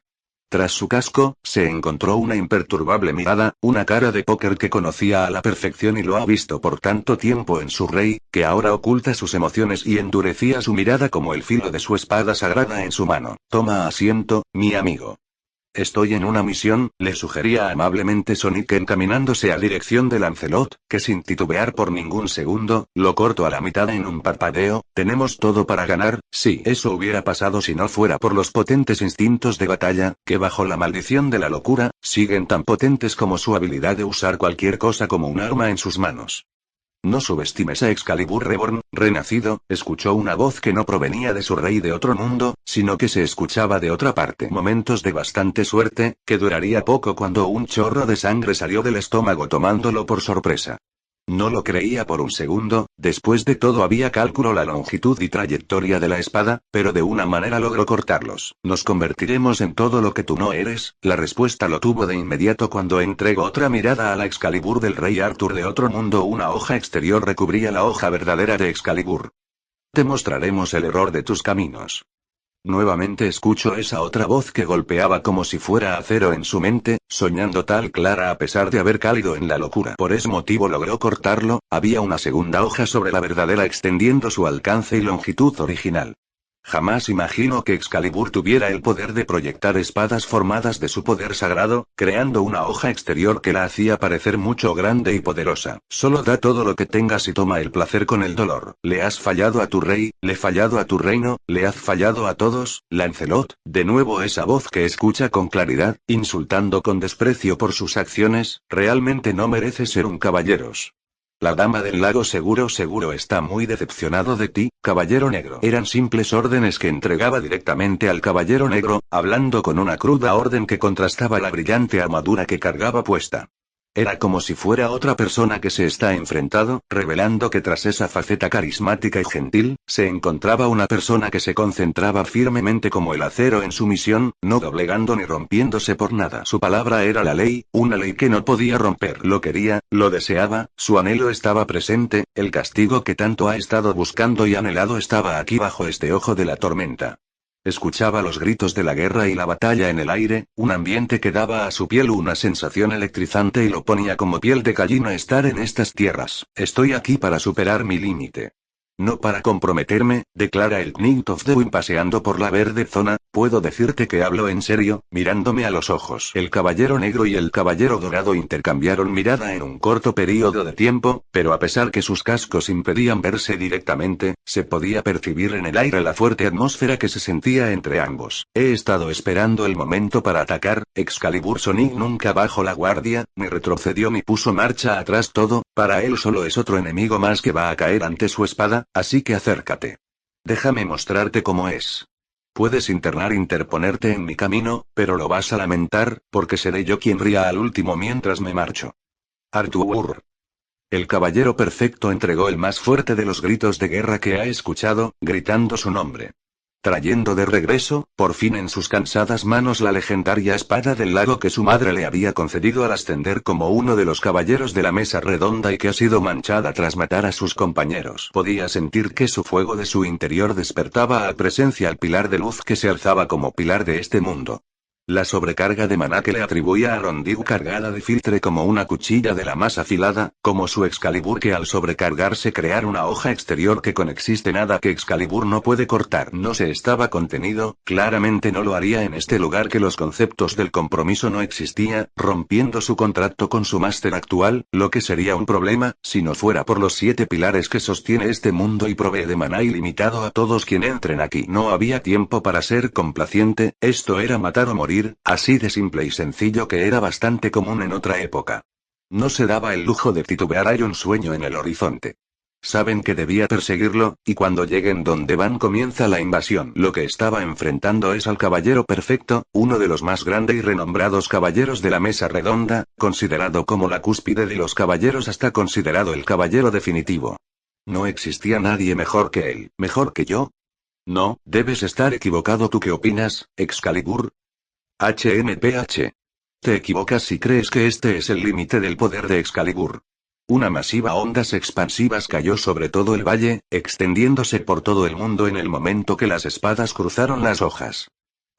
Tras su casco, se encontró una imperturbable mirada, una cara de póker que conocía a la perfección y lo ha visto por tanto tiempo en su rey, que ahora oculta sus emociones y endurecía su mirada como el filo de su espada sagrada en su mano. Toma asiento, mi amigo. Estoy en una misión, le sugería amablemente Sonic encaminándose a dirección de Lancelot, que sin titubear por ningún segundo, lo cortó a la mitad en un parpadeo. Tenemos todo para ganar, sí, eso hubiera pasado si no fuera por los potentes instintos de batalla, que bajo la maldición de la locura, siguen tan potentes como su habilidad de usar cualquier cosa como un arma en sus manos. No subestimes a Excalibur Reborn, renacido, escuchó una voz que no provenía de su rey de otro mundo, sino que se escuchaba de otra parte. Momentos de bastante suerte, que duraría poco cuando un chorro de sangre salió del estómago tomándolo por sorpresa. No lo creía por un segundo, después de todo había cálculo la longitud y trayectoria de la espada, pero de una manera logró cortarlos. Nos convertiremos en todo lo que tú no eres, la respuesta lo tuvo de inmediato cuando entregó otra mirada a la Excalibur del rey Arthur de otro mundo. Una hoja exterior recubría la hoja verdadera de Excalibur. Te mostraremos el error de tus caminos. Nuevamente escucho esa otra voz que golpeaba como si fuera acero en su mente, soñando tal clara a pesar de haber caído en la locura. Por ese motivo logró cortarlo. Había una segunda hoja sobre la verdadera extendiendo su alcance y longitud original. Jamás imagino que Excalibur tuviera el poder de proyectar espadas formadas de su poder sagrado, creando una hoja exterior que la hacía parecer mucho grande y poderosa. Solo da todo lo que tengas y toma el placer con el dolor. Le has fallado a tu rey, le fallado a tu reino, le has fallado a todos, Lancelot. De nuevo esa voz que escucha con claridad, insultando con desprecio por sus acciones. Realmente no merece ser un caballeros. La dama del lago seguro está muy decepcionado de ti, caballero negro. Eran simples órdenes que entregaba directamente al caballero negro, hablando con una cruda orden que contrastaba la brillante armadura que cargaba puesta. Era como si fuera otra persona que se está enfrentando, revelando que tras esa faceta carismática y gentil, se encontraba una persona que se concentraba firmemente como el acero en su misión, no doblegando ni rompiéndose por nada. Su palabra era la ley, una ley que no podía romper. Lo quería, lo deseaba, su anhelo estaba presente, el castigo que tanto ha estado buscando y anhelado estaba aquí bajo este ojo de la tormenta. Escuchaba los gritos de la guerra y la batalla en el aire, un ambiente que daba a su piel una sensación electrizante y lo ponía como piel de gallina estar en estas tierras. Estoy aquí para superar mi límite. No para comprometerme, declara el Knight of the Wind paseando por la verde zona. Puedo decirte que hablo en serio, mirándome a los ojos. El caballero negro y el caballero dorado intercambiaron mirada en un corto período de tiempo, pero a pesar que sus cascos impedían verse directamente, se podía percibir en el aire la fuerte atmósfera que se sentía entre ambos. He estado esperando el momento para atacar. Excalibur Sonic nunca bajó la guardia, ni retrocedió ni puso marcha atrás. Todo, para él solo es otro enemigo más que va a caer ante su espada. Así que acércate. Déjame mostrarte cómo es. Puedes interponerte en mi camino, pero lo vas a lamentar, porque seré yo quien ría al último mientras me marcho. Arthur. El caballero perfecto entregó el más fuerte de los gritos de guerra que ha escuchado, gritando su nombre. Trayendo de regreso, por fin en sus cansadas manos la legendaria espada del lago que su madre le había concedido al ascender como uno de los caballeros de la mesa redonda y que ha sido manchada tras matar a sus compañeros. Podía sentir que su fuego de su interior despertaba a presencia al pilar de luz que se alzaba como pilar de este mundo. La sobrecarga de maná que le atribuía a Rondiu cargada de filtre como una cuchilla de la más afilada, como su Excalibur que al sobrecargarse crear una hoja exterior que con existe nada que Excalibur no puede cortar. No se estaba contenido, claramente no lo haría en este lugar que los conceptos del compromiso no existía, rompiendo su contrato con su máster actual, lo que sería un problema, si no fuera por los 7 pilares que sostiene este mundo y provee de maná ilimitado a todos quienes entren aquí. No había tiempo para ser complaciente, esto era matar o morir. Así de simple y sencillo que era bastante común en otra época. No se daba el lujo de titubear, hay un sueño en el horizonte. Saben que debía perseguirlo, y cuando lleguen donde van comienza la invasión. Lo que estaba enfrentando es al caballero perfecto, uno de los más grandes y renombrados caballeros de la mesa redonda, considerado como la cúspide de los caballeros hasta considerado el caballero definitivo. No existía nadie mejor que él. ¿Mejor que yo? No, debes estar equivocado. ¿Tú qué opinas, Excalibur? HMPH. Te equivocas si crees que este es el límite del poder de Excalibur. Una masiva ondas expansivas cayó sobre todo el valle, extendiéndose por todo el mundo en el momento que las espadas cruzaron las hojas.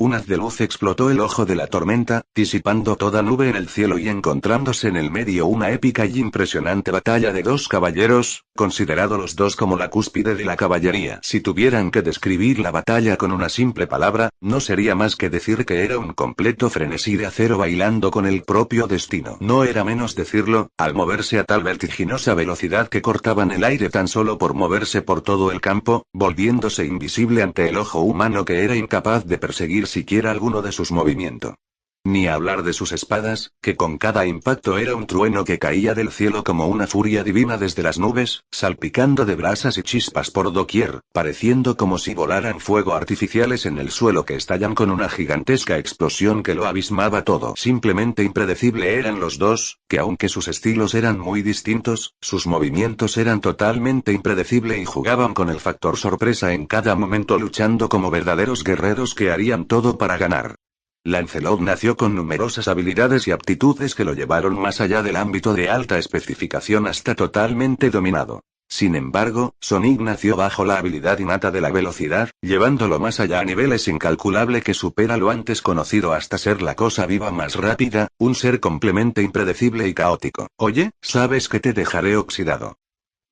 Un haz de luz explotó el ojo de la tormenta, disipando toda nube en el cielo y encontrándose en el medio una épica y impresionante batalla de dos caballeros, considerados los dos como la cúspide de la caballería. Si tuvieran que describir la batalla con una simple palabra, no sería más que decir que era un completo frenesí de acero bailando con el propio destino. No era menos decirlo, al moverse a tal vertiginosa velocidad que cortaban el aire tan solo por moverse por todo el campo, volviéndose invisible ante el ojo humano que era incapaz de perseguir siquiera alguno de sus movimientos. Ni hablar de sus espadas, que con cada impacto era un trueno que caía del cielo como una furia divina desde las nubes, salpicando de brasas y chispas por doquier, pareciendo como si volaran fuego artificiales en el suelo que estallan con una gigantesca explosión que lo abismaba todo. Simplemente impredecible eran los dos, que aunque sus estilos eran muy distintos, sus movimientos eran totalmente impredecibles y jugaban con el factor sorpresa en cada momento luchando como verdaderos guerreros que harían todo para ganar. Lancelot nació con numerosas habilidades y aptitudes que lo llevaron más allá del ámbito de alta especificación hasta totalmente dominado. Sin embargo, Sonic nació bajo la habilidad innata de la velocidad, llevándolo más allá a niveles incalculables que supera lo antes conocido hasta ser la cosa viva más rápida, un ser completamente impredecible y caótico. Oye, ¿sabes que te dejaré oxidado?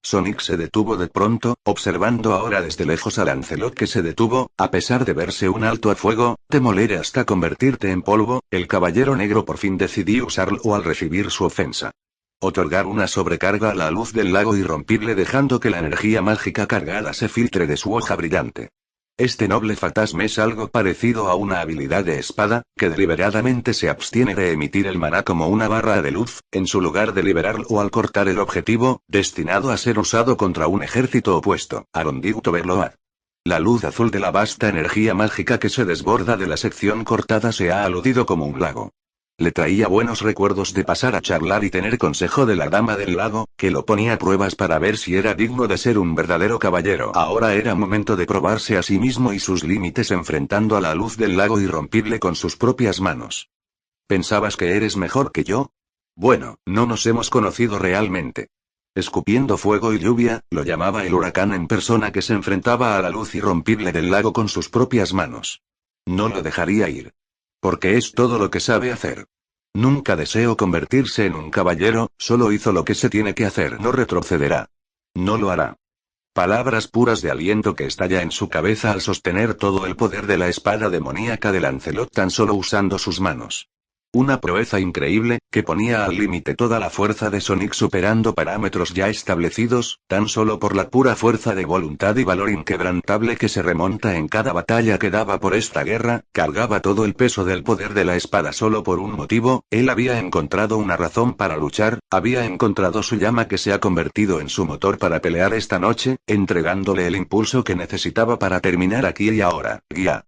Sonic se detuvo de pronto, observando ahora desde lejos a Lancelot que se detuvo, a pesar de verse un alto a fuego, te moleré hasta convertirte en polvo. El caballero negro por fin decidió usarlo al recibir su ofensa. Otorgar una sobrecarga a la luz del lago irrompible dejando que la energía mágica cargada se filtre de su hoja brillante. Este noble fantasma es algo parecido a una habilidad de espada, que deliberadamente se abstiene de emitir el maná como una barra de luz, en su lugar de liberarlo al cortar el objetivo, destinado a ser usado contra un ejército opuesto. Arondito Berload. La luz azul de la vasta energía mágica que se desborda de la sección cortada se ha aludido como un lago. Le traía buenos recuerdos de pasar a charlar y tener consejo de la dama del lago, que lo ponía a pruebas para ver si era digno de ser un verdadero caballero. Ahora era momento de probarse a sí mismo y sus límites enfrentando a la luz del lago irrompible con sus propias manos. ¿Pensabas que eres mejor que yo? Bueno, no nos hemos conocido realmente. Escupiendo fuego y lluvia, lo llamaba el huracán en persona que se enfrentaba a la luz irrompible del lago con sus propias manos. No lo dejaría ir. Porque es todo lo que sabe hacer. Nunca deseó convertirse en un caballero, solo hizo lo que se tiene que hacer. No retrocederá. No lo hará. Palabras puras de aliento que estalla en su cabeza al sostener todo el poder de la espada demoníaca de Lancelot tan solo usando sus manos. Una proeza increíble, que ponía al límite toda la fuerza de Sonic superando parámetros ya establecidos, tan solo por la pura fuerza de voluntad y valor inquebrantable que se remonta en cada batalla que daba por esta guerra, cargaba todo el peso del poder de la espada solo por un motivo, él había encontrado una razón para luchar, había encontrado su llama que se ha convertido en su motor para pelear esta noche, entregándole el impulso que necesitaba para terminar aquí y ahora. Guía.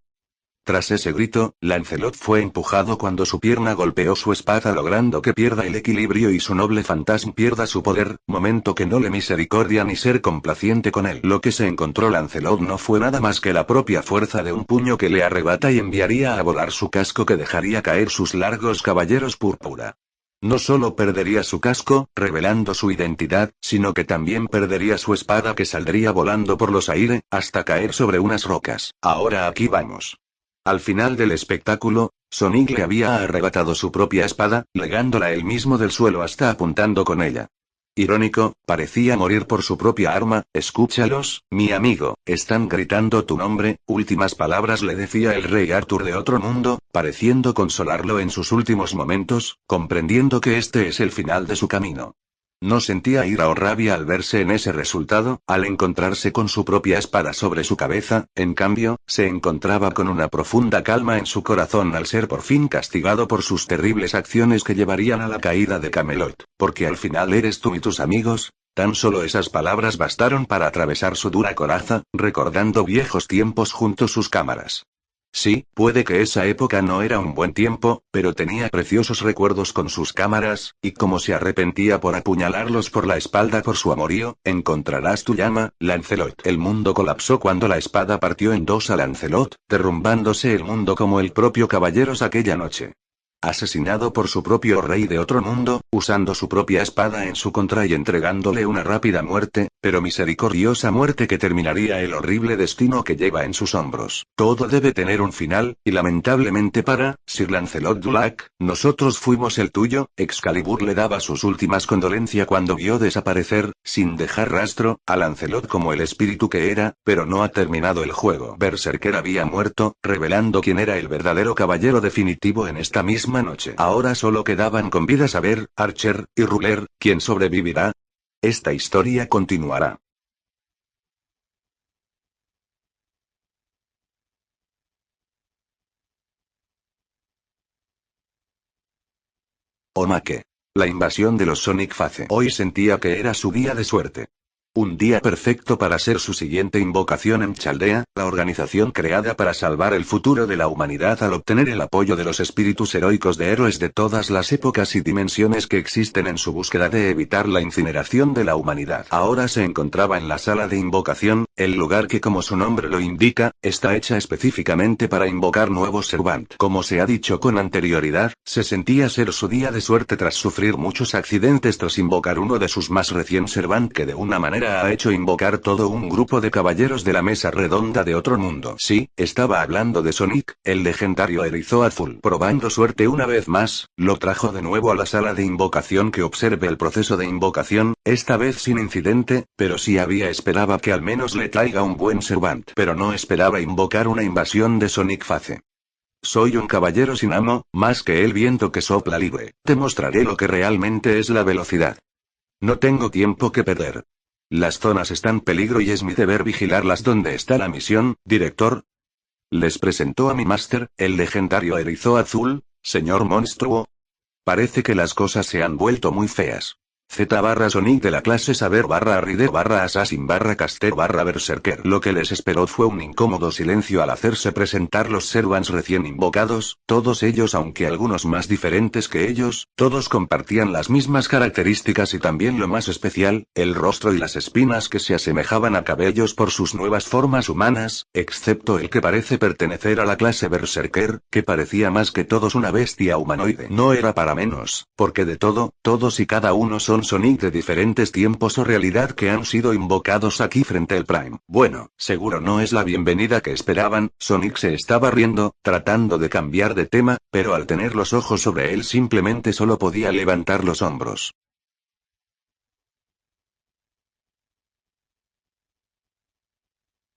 Tras ese grito, Lancelot fue empujado cuando su pierna golpeó su espada logrando que pierda el equilibrio y su noble fantasma pierda su poder, momento que no le misericordia ni ser complaciente con él. Lo que se encontró Lancelot no fue nada más que la propia fuerza de un puño que le arrebata y enviaría a volar su casco que dejaría caer sus largos caballeros púrpura. No solo perdería su casco, revelando su identidad, sino que también perdería su espada que saldría volando por los aires, hasta caer sobre unas rocas. Ahora aquí vamos. Al final del espectáculo, Sonic le había arrebatado su propia espada, legándola él mismo del suelo hasta apuntando con ella. Irónico, parecía morir por su propia arma. Escúchalos, mi amigo, están gritando tu nombre, últimas palabras le decía el rey Arthur de otro mundo, pareciendo consolarlo en sus últimos momentos, comprendiendo que este es el final de su camino. No sentía ira o rabia al verse en ese resultado, al encontrarse con su propia espada sobre su cabeza, en cambio, se encontraba con una profunda calma en su corazón al ser por fin castigado por sus terribles acciones que llevarían a la caída de Camelot, porque al final eres tú y tus amigos. Tan solo esas palabras bastaron para atravesar su dura coraza, recordando viejos tiempos junto a sus cámaras. Sí, puede que esa época no era un buen tiempo, pero tenía preciosos recuerdos con sus cámaras, y como se arrepentía por apuñalarlos por la espalda por su amorío. Encontrarás tu llama, Lancelot. El mundo colapsó cuando la espada partió en dos a Lancelot, derrumbándose el mundo como el propio caballeros aquella noche. Asesinado por su propio rey de otro mundo, usando su propia espada en su contra y entregándole una rápida muerte, pero misericordiosa muerte que terminaría el horrible destino que lleva en sus hombros. Todo debe tener un final, y lamentablemente para Sir Lancelot du Lac, nosotros fuimos el tuyo. Excalibur le daba sus últimas condolencias cuando vio desaparecer, sin dejar rastro, a Lancelot como el espíritu que era, pero no ha terminado el juego. Berserker había muerto, revelando quién era el verdadero caballero definitivo en esta misma noche. Ahora solo quedaban con vida Saber, Archer, y Ruler. ¿Quién sobrevivirá? Esta historia continuará. Omake. La invasión de los Sonic Face. Hoy sentía que era su día de suerte. Un día perfecto para ser su siguiente invocación en Chaldea, la organización creada para salvar el futuro de la humanidad al obtener el apoyo de los espíritus heroicos de héroes de todas las épocas y dimensiones que existen en su búsqueda de evitar la incineración de la humanidad. Ahora se encontraba en la sala de invocación, el lugar que como su nombre lo indica, está hecha específicamente para invocar nuevos Servant. Como se ha dicho con anterioridad, se sentía ser su día de suerte tras sufrir muchos accidentes tras invocar uno de sus más recién Servant que de una manera ha hecho invocar todo un grupo de caballeros de la mesa redonda de otro mundo. Sí, estaba hablando de Sonic, el legendario erizo azul. Probando suerte una vez más, lo trajo de nuevo a la sala de invocación que observe el proceso de invocación, esta vez sin incidente, pero sí esperaba que al menos le traiga un buen Servant. Pero no esperaba invocar una invasión de Sonic Face. Soy un caballero sin amo, más que el viento que sopla libre. Te mostraré lo que realmente es la velocidad. No tengo tiempo que perder. Las zonas están en peligro y es mi deber vigilarlas. ¿Dónde está la misión, director? Les presentó a mi máster, el legendario erizo azul, señor monstruo. Parece que las cosas se han vuelto muy feas. Z/Sonic de la clase Saber /Ride/Assassin /Caster /Berserker. Lo que les esperó fue un incómodo silencio al hacerse presentar los Servants recién invocados, todos ellos aunque algunos más diferentes que ellos, todos compartían las mismas características y también lo más especial, el rostro y las espinas que se asemejaban a cabellos por sus nuevas formas humanas, excepto el que parece pertenecer a la clase Berserker, que parecía más que todos una bestia humanoide. No era para menos, porque de todos y cada uno son Sonic de diferentes tiempos o realidad que han sido invocados aquí frente al Prime. Bueno, seguro no es la bienvenida que esperaban. Sonic se estaba riendo, tratando de cambiar de tema, pero al tener los ojos sobre él simplemente solo podía levantar los hombros.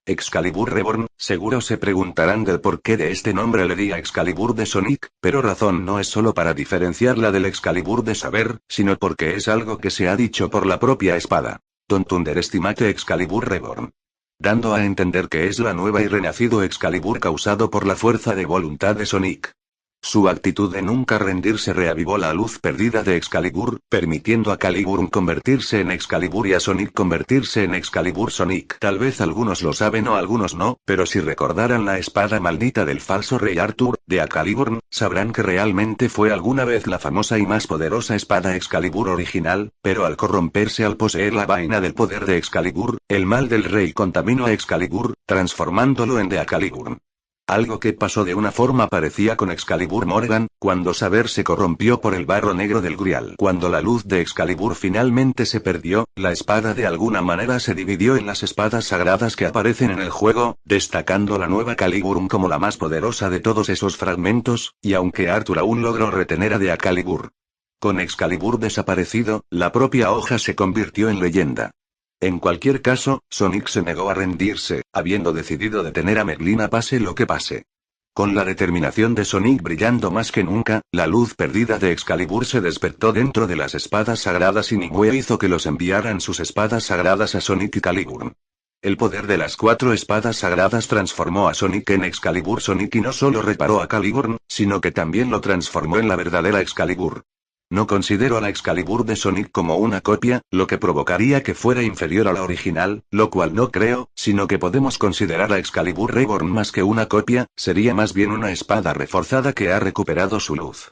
Excalibur Reborn, seguro se preguntarán del porqué de este nombre le di a Excalibur de Sonic, pero razón no es solo para diferenciarla del Excalibur de Saber, sino porque es algo que se ha dicho por la propia espada. Don't underestimate Excalibur Reborn. Dando a entender que es la nueva y renacido Excalibur causado por la fuerza de voluntad de Sonic. Su actitud de nunca rendirse reavivó la luz perdida de Excalibur, permitiendo a Calibur convertirse en Excalibur y a Sonic convertirse en Excalibur Sonic. Tal vez algunos lo saben o algunos no, pero si recordaran la espada maldita del falso rey Arthur, de Excalibur, sabrán que realmente fue alguna vez la famosa y más poderosa espada Excalibur original, pero al corromperse al poseer la vaina del poder de Excalibur, el mal del rey contaminó a Excalibur, transformándolo en de Excalibur. Algo que pasó de una forma parecida con Excalibur Morgan, cuando Saber se corrompió por el barro negro del Grial. Cuando la luz de Excalibur finalmente se perdió, la espada de alguna manera se dividió en las espadas sagradas que aparecen en el juego, destacando la nueva Calibur como la más poderosa de todos esos fragmentos, y aunque Arthur aún logró retener a de Excalibur. Con Excalibur desaparecido, la propia hoja se convirtió en leyenda. En cualquier caso, Sonic se negó a rendirse, habiendo decidido detener a Merlina pase lo que pase. Con la determinación de Sonic brillando más que nunca, la luz perdida de Excalibur se despertó dentro de las espadas sagradas y Nimue hizo que los enviaran sus espadas sagradas a Sonic y Calibur. El poder de las 4 espadas sagradas transformó a Sonic en Excalibur Sonic y no solo reparó a Calibur, sino que también lo transformó en la verdadera Excalibur. No considero a la Excalibur de Sonic como una copia, lo que provocaría que fuera inferior a la original, lo cual no creo, sino que podemos considerar a Excalibur Reborn más que una copia, sería más bien una espada reforzada que ha recuperado su luz.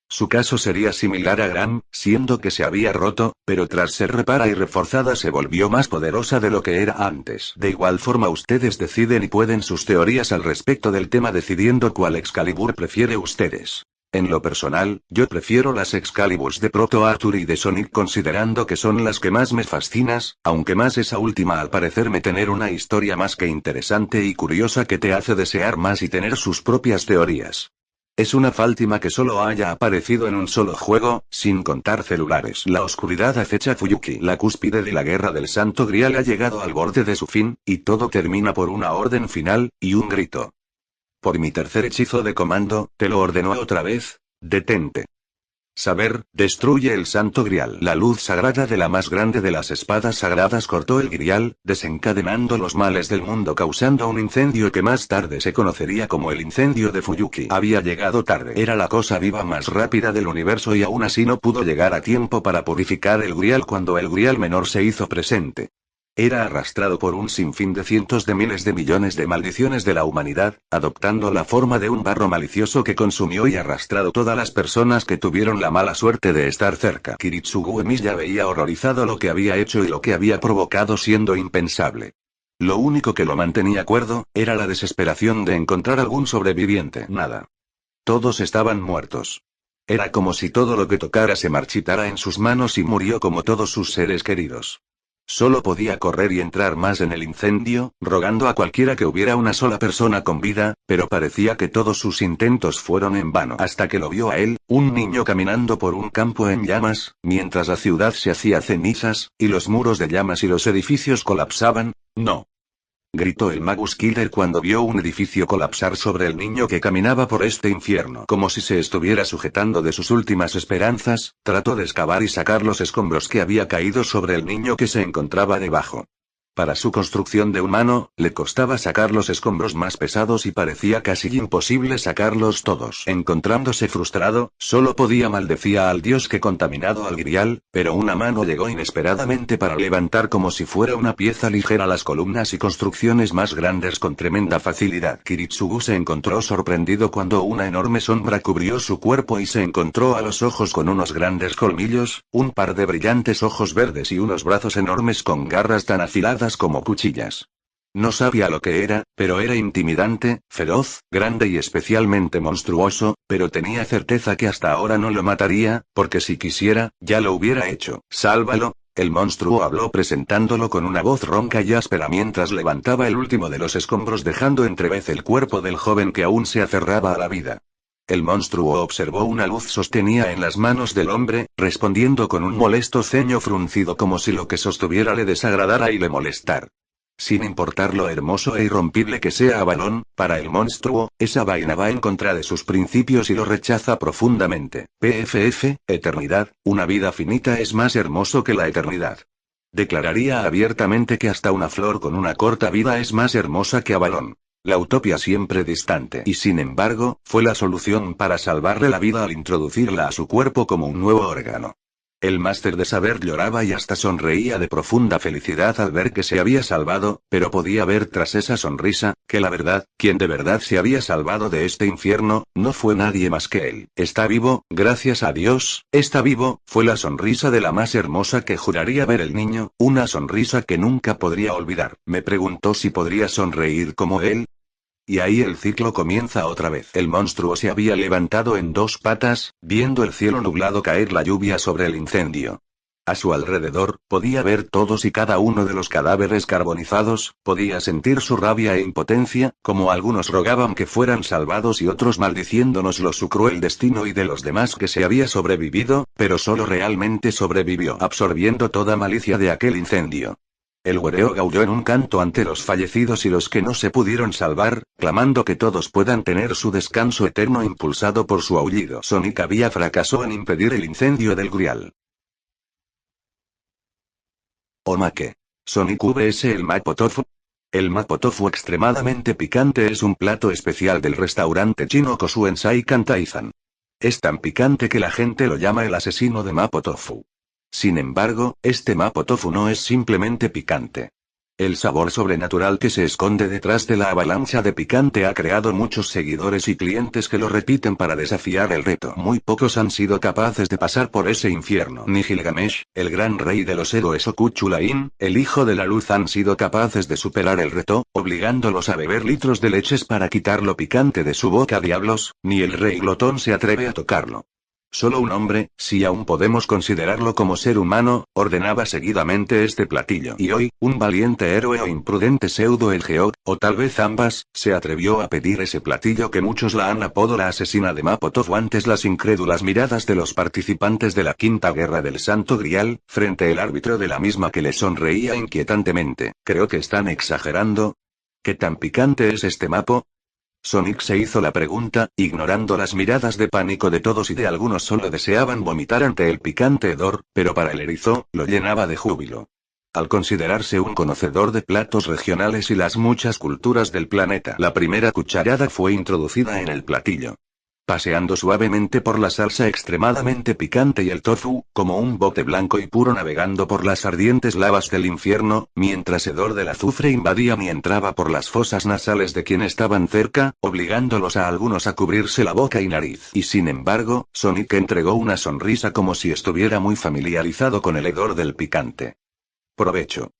Su caso sería similar a Gram, siendo que se había roto, pero tras ser reparada y reforzada se volvió más poderosa de lo que era antes. De igual forma ustedes deciden y pueden sus teorías al respecto del tema decidiendo cuál Excalibur prefiere ustedes. En lo personal, yo prefiero las Excaliburs de Proto Arthur y de Sonic considerando que son las que más me fascinas, aunque más esa última al parecerme tener una historia más que interesante y curiosa que te hace desear más y tener sus propias teorías. Es una fáltima que solo haya aparecido en un solo juego, sin contar celulares. La oscuridad acecha a Fuyuki. La cúspide de la guerra del Santo Grial ha llegado al borde de su fin, y todo termina por una orden final, y un grito. Por mi tercer hechizo de comando, te lo ordeno otra vez, detente. Saber, destruye el Santo Grial. La luz sagrada de la más grande de las espadas sagradas cortó el Grial, desencadenando los males del mundo causando un incendio que más tarde se conocería como el incendio de Fuyuki. Había llegado tarde. Era la cosa viva más rápida del universo y aún así no pudo llegar a tiempo para purificar el Grial cuando el Grial menor se hizo presente. Era arrastrado por un sinfín de cientos de miles de millones de maldiciones de la humanidad, adoptando la forma de un barro malicioso que consumió y arrastrado todas las personas que tuvieron la mala suerte de estar cerca. Kiritsugu Emiya veía horrorizado lo que había hecho y lo que había provocado siendo impensable. Lo único que lo mantenía cuerdo, era la desesperación de encontrar algún sobreviviente. Nada. Todos estaban muertos. Era como si todo lo que tocara se marchitara en sus manos y murió como todos sus seres queridos. Solo podía correr y entrar más en el incendio, rogando a cualquiera que hubiera una sola persona con vida, pero parecía que todos sus intentos fueron en vano. Hasta que lo vio a él, un niño caminando por un campo en llamas, mientras la ciudad se hacía cenizas, y los muros de llamas y los edificios colapsaban. No. Gritó el Magus Killer cuando vio un edificio colapsar sobre el niño que caminaba por este infierno. Como si se estuviera sujetando de sus últimas esperanzas, trató de excavar y sacar los escombros que había caído sobre el niño que se encontraba debajo. Para su construcción de humano, le costaba sacar los escombros más pesados y parecía casi imposible sacarlos todos. Encontrándose frustrado, solo podía maldecía al dios que contaminado al Grial, pero una mano llegó inesperadamente para levantar como si fuera una pieza ligera las columnas y construcciones más grandes con tremenda facilidad. Kiritsugu se encontró sorprendido cuando una enorme sombra cubrió su cuerpo y se encontró a los ojos con unos grandes colmillos, un par de brillantes ojos verdes y unos brazos enormes con garras tan afiladas como cuchillas. No sabía lo que era, pero era intimidante, feroz, grande y especialmente monstruoso, pero tenía certeza que hasta ahora no lo mataría, porque si quisiera, ya lo hubiera hecho. Sálvalo. El monstruo habló presentándolo con una voz ronca y áspera mientras levantaba el último de los escombros dejando entrevez el cuerpo del joven que aún se aferraba a la vida. El monstruo observó una luz sostenida en las manos del hombre, respondiendo con un molesto ceño fruncido como si lo que sostuviera le desagradara y le molestar. Sin importar lo hermoso e irrompible que sea Avalon, para el monstruo, esa vaina va en contra de sus principios y lo rechaza profundamente. PFF, eternidad, una vida finita es más hermoso que la eternidad. Declararía abiertamente que hasta una flor con una corta vida es más hermosa que Avalon. La utopía siempre distante. Y sin embargo, fue la solución para salvarle la vida al introducirla a su cuerpo como un nuevo órgano. El máster de saber lloraba y hasta sonreía de profunda felicidad al ver que se había salvado, pero podía ver tras esa sonrisa, que la verdad, quien de verdad se había salvado de este infierno, no fue nadie más que él. Está vivo, gracias a Dios, está vivo, fue la sonrisa de la más hermosa que juraría ver el niño, una sonrisa que nunca podría olvidar. Me preguntó si podría sonreír como él. Y ahí el ciclo comienza otra vez. El monstruo se había levantado en dos patas, viendo el cielo nublado caer la lluvia sobre el incendio. A su alrededor, podía ver todos y cada uno de los cadáveres carbonizados, podía sentir su rabia e impotencia, como algunos rogaban que fueran salvados y otros maldiciéndonos su cruel destino y de los demás que se había sobrevivido, pero solo realmente sobrevivió, absorbiendo toda malicia de aquel incendio. El güereo gaulló en un canto ante los fallecidos y los que no se pudieron salvar, clamando que todos puedan tener su descanso eterno impulsado por su aullido. Sonic había fracasado en impedir el incendio del Grial. Omake. Sonic vs el Mapo Tofu. El Mapo Tofu extremadamente picante es un plato especial del restaurante chino Kosuensai Kantaizan. Es tan picante que la gente lo llama el asesino de Mapo Tofu. Sin embargo, este Mapo Tofu no es simplemente picante. El sabor sobrenatural que se esconde detrás de la avalancha de picante ha creado muchos seguidores y clientes que lo repiten para desafiar el reto. Muy pocos han sido capaces de pasar por ese infierno. Ni Gilgamesh, el gran rey de los héroes, o Cuchulain, el hijo de la luz, han sido capaces de superar el reto, obligándolos a beber litros de leches para quitar lo picante de su boca. Diablos, ni el rey glotón se atreve a tocarlo. Solo un hombre, si aún podemos considerarlo como ser humano, ordenaba seguidamente este platillo. Y hoy, un valiente héroe o imprudente pseudo el Geog, o tal vez ambas, se atrevió a pedir ese platillo que muchos la han apodado la asesina de Mapotov. Antes las incrédulas miradas de los participantes de la quinta guerra del Santo Grial, frente el árbitro de la misma que le sonreía inquietantemente. Creo que están exagerando. ¿Qué tan picante es este mapo? Sonic se hizo la pregunta, ignorando las miradas de pánico de todos y de algunos solo deseaban vomitar ante el picante hedor, pero para el erizo, lo llenaba de júbilo. Al considerarse un conocedor de platos regionales y las muchas culturas del planeta, la primera cucharada fue introducida en el platillo. Paseando suavemente por la salsa extremadamente picante y el tofu, como un bote blanco y puro navegando por las ardientes lavas del infierno, mientras hedor del azufre invadía y entraba por las fosas nasales de quienes estaban cerca, obligándolos a algunos a cubrirse la boca y nariz. Y sin embargo, Sonic entregó una sonrisa como si estuviera muy familiarizado con el hedor del picante. Provecho.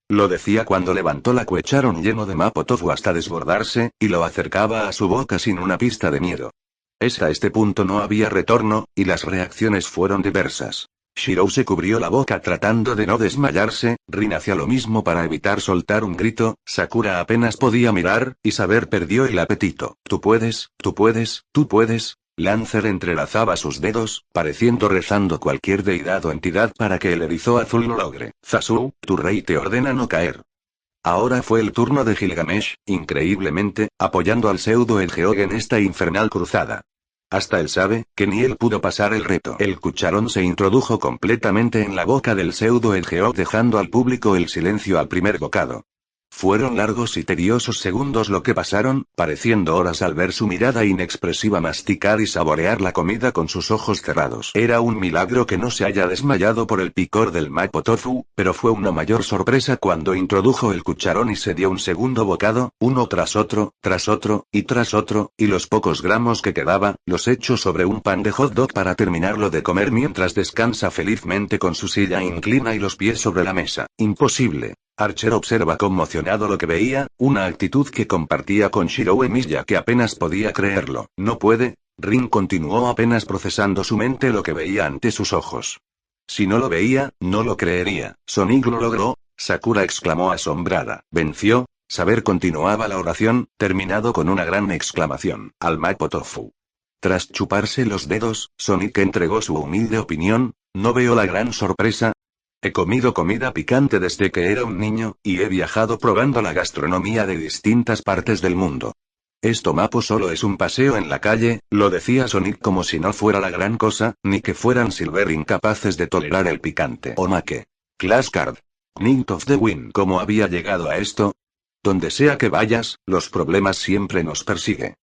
Lo decía cuando levantó la cucharon lleno de mapo tofu hasta desbordarse, y lo acercaba a su boca sin una pizca de miedo. Hasta este punto no había retorno, y las reacciones fueron diversas. Shirou se cubrió la boca tratando de no desmayarse, Rin hacía lo mismo para evitar soltar un grito, Sakura apenas podía mirar, y Saber perdió el apetito. Tú puedes, tú puedes, tú puedes. Lancer entrelazaba sus dedos, pareciendo rezando cualquier deidad o entidad para que el erizo azul lo logre. Zazu, tu rey te ordena no caer. Ahora fue el turno de Gilgamesh, increíblemente, apoyando al pseudo el Geog en esta infernal cruzada. Hasta él sabe, que ni él pudo pasar el reto. El cucharón se introdujo completamente en la boca del pseudo el Geog dejando al público el silencio al primer bocado. Fueron largos y tediosos segundos lo que pasaron, pareciendo horas al ver su mirada inexpresiva masticar y saborear la comida con sus ojos cerrados. Era un milagro que no se haya desmayado por el picor del mapo tofu, pero fue una mayor sorpresa cuando introdujo el cucharón y se dio un segundo bocado, uno tras otro, y tras otro, y los pocos gramos que quedaba, los echó sobre un pan de hot dog para terminarlo de comer mientras descansa felizmente con su silla inclina y los pies sobre la mesa. Imposible. Archer observa conmocionado lo que veía, una actitud que compartía con Shirou Emiya que apenas podía creerlo. No puede. Rin continuó apenas procesando su mente lo que veía ante sus ojos. Si no lo veía, no lo creería. Sonic lo logró, Sakura exclamó asombrada. Venció. Saber continuaba la oración, terminado con una gran exclamación. Al mapo tofu. Tras chuparse los dedos, Sonic entregó su humilde opinión. No veo la gran sorpresa. He comido comida picante desde que era un niño, y he viajado probando la gastronomía de distintas partes del mundo. Esto mapo solo es un paseo en la calle, lo decía Sonic como si no fuera la gran cosa, ni que fueran Silver incapaces de tolerar el picante. Omake. Clash Card. Night of the Wind. ¿Cómo había llegado a esto? Donde sea que vayas, los problemas siempre nos persigue.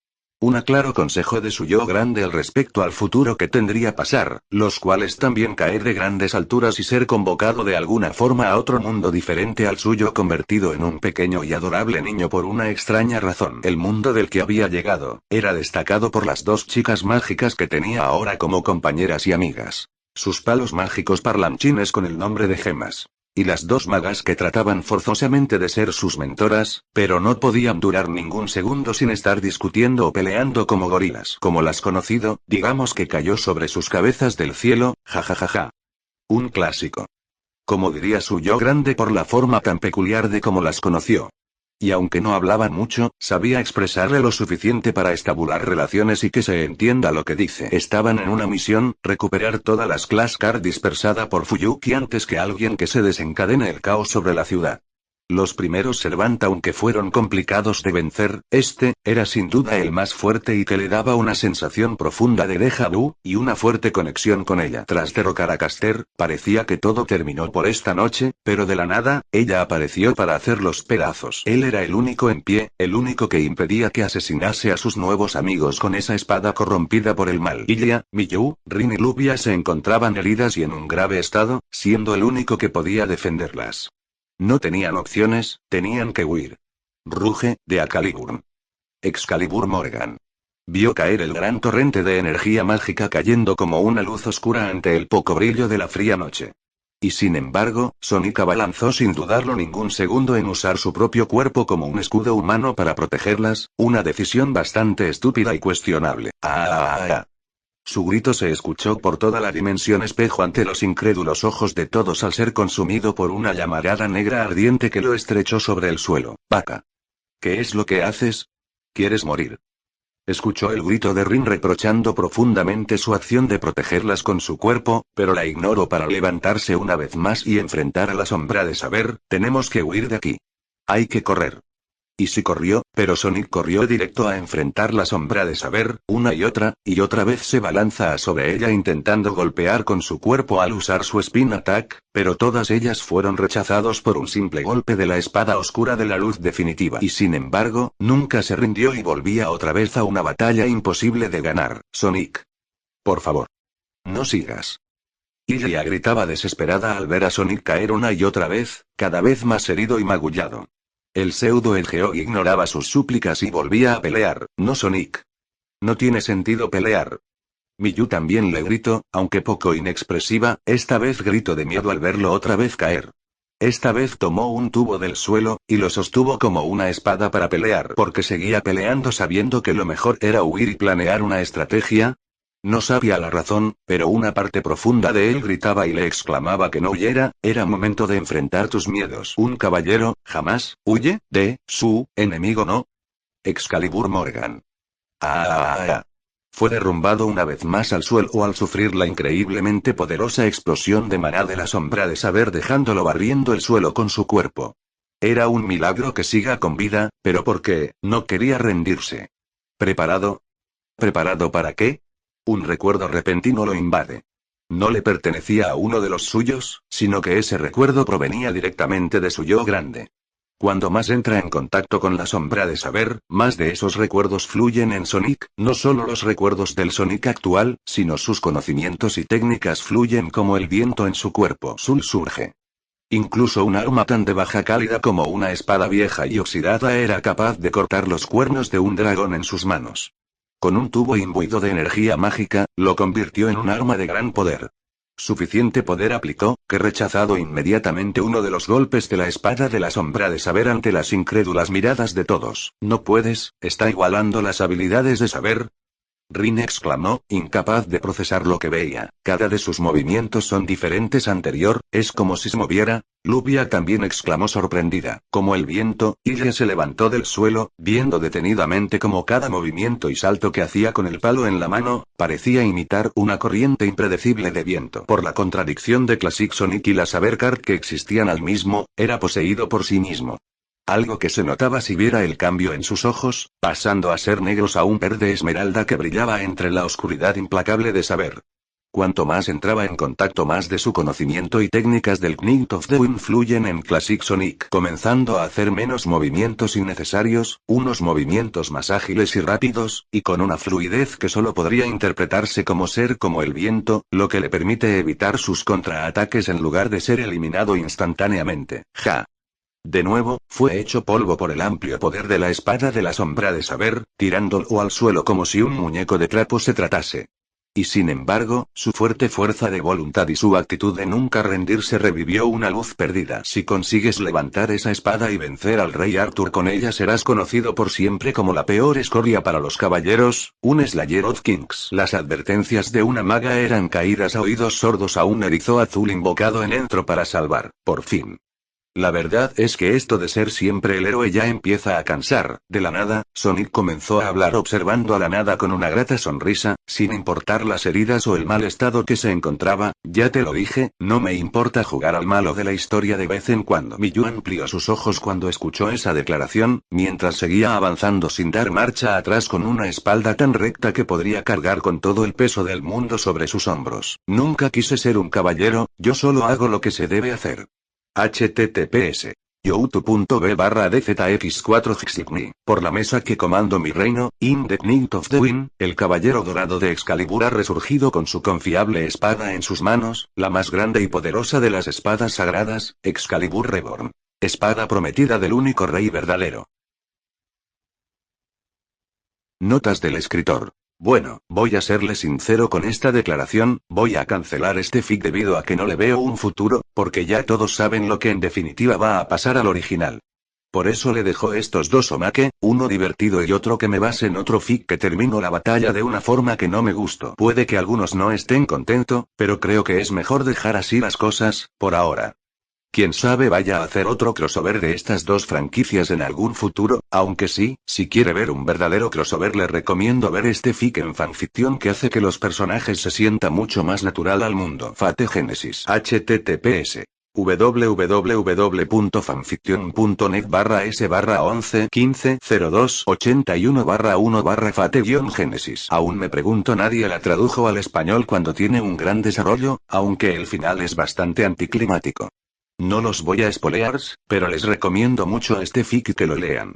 Un claro consejo de su yo grande al respecto al futuro que tendría pasar, los cuales también caer de grandes alturas y ser convocado de alguna forma a otro mundo diferente al suyo convertido en un pequeño y adorable niño por una extraña razón. El mundo del que había llegado, era destacado por las dos chicas mágicas que tenía ahora como compañeras y amigas. Sus palos mágicos parlanchines con el nombre de gemas. Y las dos magas que trataban forzosamente de ser sus mentoras, pero no podían durar ningún segundo sin estar discutiendo o peleando como gorilas. Como las conocido, digamos que cayó sobre sus cabezas del cielo, jajajaja. Un clásico. Como diría su yo grande por la forma tan peculiar de cómo las conoció. Y aunque no hablaban mucho, sabía expresarle lo suficiente para establecer relaciones y que se entienda lo que dice. Estaban en una misión, recuperar todas las Clash Card dispersada por Fuyuki antes que alguien que se desencadene el caos sobre la ciudad. Los primeros Servant, aunque fueron complicados de vencer, era sin duda el más fuerte y que le daba una sensación profunda de déjà vu, y una fuerte conexión con ella. Tras derrocar a Caster, parecía que todo terminó por esta noche, pero de la nada, ella apareció para hacer los pedazos. Él era el único en pie, el único que impedía que asesinase a sus nuevos amigos con esa espada corrompida por el mal. Ilya, Miyu, Rin y Lubia se encontraban heridas y en un grave estado, siendo el único que podía defenderlas. No tenían opciones, tenían que huir. Ruge, de Excalibur. Excalibur Morgan. Vio caer el gran torrente de energía mágica cayendo como una luz oscura ante el poco brillo de la fría noche. Y sin embargo, Sonic abalanzó sin dudarlo ningún segundo en usar su propio cuerpo como un escudo humano para protegerlas, una decisión bastante estúpida y cuestionable. ¡Ah! Su grito se escuchó por toda la dimensión espejo ante los incrédulos ojos de todos al ser consumido por una llamarada negra ardiente que lo estrechó sobre el suelo. ¡Vaca! ¿Qué es lo que haces? ¿Quieres morir? Escuchó el grito de Rin reprochando profundamente su acción de protegerlas con su cuerpo, pero la ignoró para levantarse una vez más y enfrentar a la sombra de saber, tenemos que huir de aquí. Hay que correr. Y sí corrió, pero Sonic corrió directo a enfrentar la sombra de saber, una y otra vez se balanza sobre ella intentando golpear con su cuerpo al usar su Spin Attack, pero todas ellas fueron rechazados por un simple golpe de la espada oscura de la luz definitiva. Y sin embargo, nunca se rindió y volvía otra vez a una batalla imposible de ganar. Sonic. Por favor. No sigas. Ilya gritaba desesperada al ver a Sonic caer una y otra vez, cada vez más herido y magullado. El pseudo-Hedgehog ignoraba sus súplicas y volvía a pelear. No, Sonic. No tiene sentido pelear. Miyu también le gritó, aunque poco inexpresiva, esta vez gritó de miedo al verlo otra vez caer. Esta vez tomó un tubo del suelo, y lo sostuvo como una espada para pelear porque seguía peleando sabiendo que lo mejor era huir y planear una estrategia. No sabía la razón, pero una parte profunda de él gritaba y le exclamaba que no huyera, era momento de enfrentar tus miedos. Un caballero, jamás, huye, de, su, enemigo no. Excalibur Morgan. ¡Ah! Fue derrumbado una vez más al suelo al sufrir la increíblemente poderosa explosión de maná de la sombra de saber dejándolo barriendo el suelo con su cuerpo. Era un milagro que siga con vida, pero ¿por qué? No quería rendirse. ¿Preparado? ¿Preparado para qué? Un recuerdo repentino lo invade. No le pertenecía a uno de los suyos, sino que ese recuerdo provenía directamente de su yo grande. Cuando más entra en contacto con la sombra de saber, más de esos recuerdos fluyen en Sonic, no solo los recuerdos del Sonic actual, sino sus conocimientos y técnicas fluyen como el viento en su cuerpo. Sul surge. Incluso un arma tan de baja calidad como una espada vieja y oxidada era capaz de cortar los cuernos de un dragón en sus manos. Con un tubo imbuido de energía mágica, lo convirtió en un arma de gran poder. Suficiente poder aplicó, que rechazado inmediatamente uno de los golpes de la espada de la sombra de saber ante las incrédulas miradas de todos. No puedes, está igualando las habilidades de saber. Rin exclamó, incapaz de procesar lo que veía. Cada de sus movimientos son diferentes anterior, es como si se moviera. Lubia también exclamó sorprendida. Como el viento, Ilya se levantó del suelo, viendo detenidamente como cada movimiento y salto que hacía con el palo en la mano, parecía imitar una corriente impredecible de viento. Por la contradicción de Classic Sonic y la Saber Card que existían al mismo, era poseído por sí mismo. Algo que se notaba si viera el cambio en sus ojos, pasando a ser negros a un verde esmeralda que brillaba entre la oscuridad implacable de saber. Cuanto más entraba en contacto más de su conocimiento y técnicas del Knight of the Wind fluyen en Classic Sonic, comenzando a hacer menos movimientos innecesarios, unos movimientos más ágiles y rápidos, y con una fluidez que solo podría interpretarse como ser como el viento, lo que le permite evitar sus contraataques en lugar de ser eliminado instantáneamente. ¡Ja! De nuevo, fue hecho polvo por el amplio poder de la espada de la sombra de saber, tirándolo al suelo como si un muñeco de trapo se tratase. Y sin embargo, su fuerte fuerza de voluntad y su actitud de nunca rendirse revivió una luz perdida. Si consigues levantar esa espada y vencer al rey Arthur con ella serás conocido por siempre como la peor escoria para los caballeros, un Slayer of Kings. Las advertencias de una maga eran caídas a oídos sordos a un erizo azul invocado en Entro para salvar, por fin. La verdad es que esto de ser siempre el héroe ya empieza a cansar. De la nada, Sonic comenzó a hablar observando a la nada con una grata sonrisa, sin importar las heridas o el mal estado que se encontraba. Ya te lo dije, no me importa jugar al malo de la historia de vez en cuando. Miyu amplió sus ojos cuando escuchó esa declaración, mientras seguía avanzando sin dar marcha atrás con una espalda tan recta que podría cargar con todo el peso del mundo sobre sus hombros. Nunca quise ser un caballero, yo solo hago lo que se debe hacer. https youtube.b/dzx4xigni. Por la mesa que comando mi reino, in the Knight of the Wind, el caballero dorado de Excalibur ha resurgido con su confiable espada en sus manos, la más grande y poderosa de las espadas sagradas, Excalibur Reborn. Espada prometida del único rey verdadero. Notas del escritor. Bueno, voy a serle sincero con esta declaración, voy a cancelar este fic debido a que no le veo un futuro, porque ya todos saben lo que en definitiva va a pasar al original. Por eso le dejo estos dos omake, uno divertido y otro que me base en otro fic que termino la batalla de una forma que no me gustó. Puede que algunos no estén contentos, pero creo que es mejor dejar así las cosas, por ahora. Quién sabe vaya a hacer otro crossover de estas dos franquicias en algún futuro, aunque sí, si quiere ver un verdadero crossover le recomiendo ver este fic en fanfiction que hace que los personajes se sienta mucho más natural al mundo. Fate Genesis. https www.fanfiction.net/s/11-15-02-81-1/fate-genesis. Aún me pregunto nadie la tradujo al español cuando tiene un gran desarrollo, aunque el final es bastante anticlimático. No los voy a spoilear, pero les recomiendo mucho este fic que lo lean.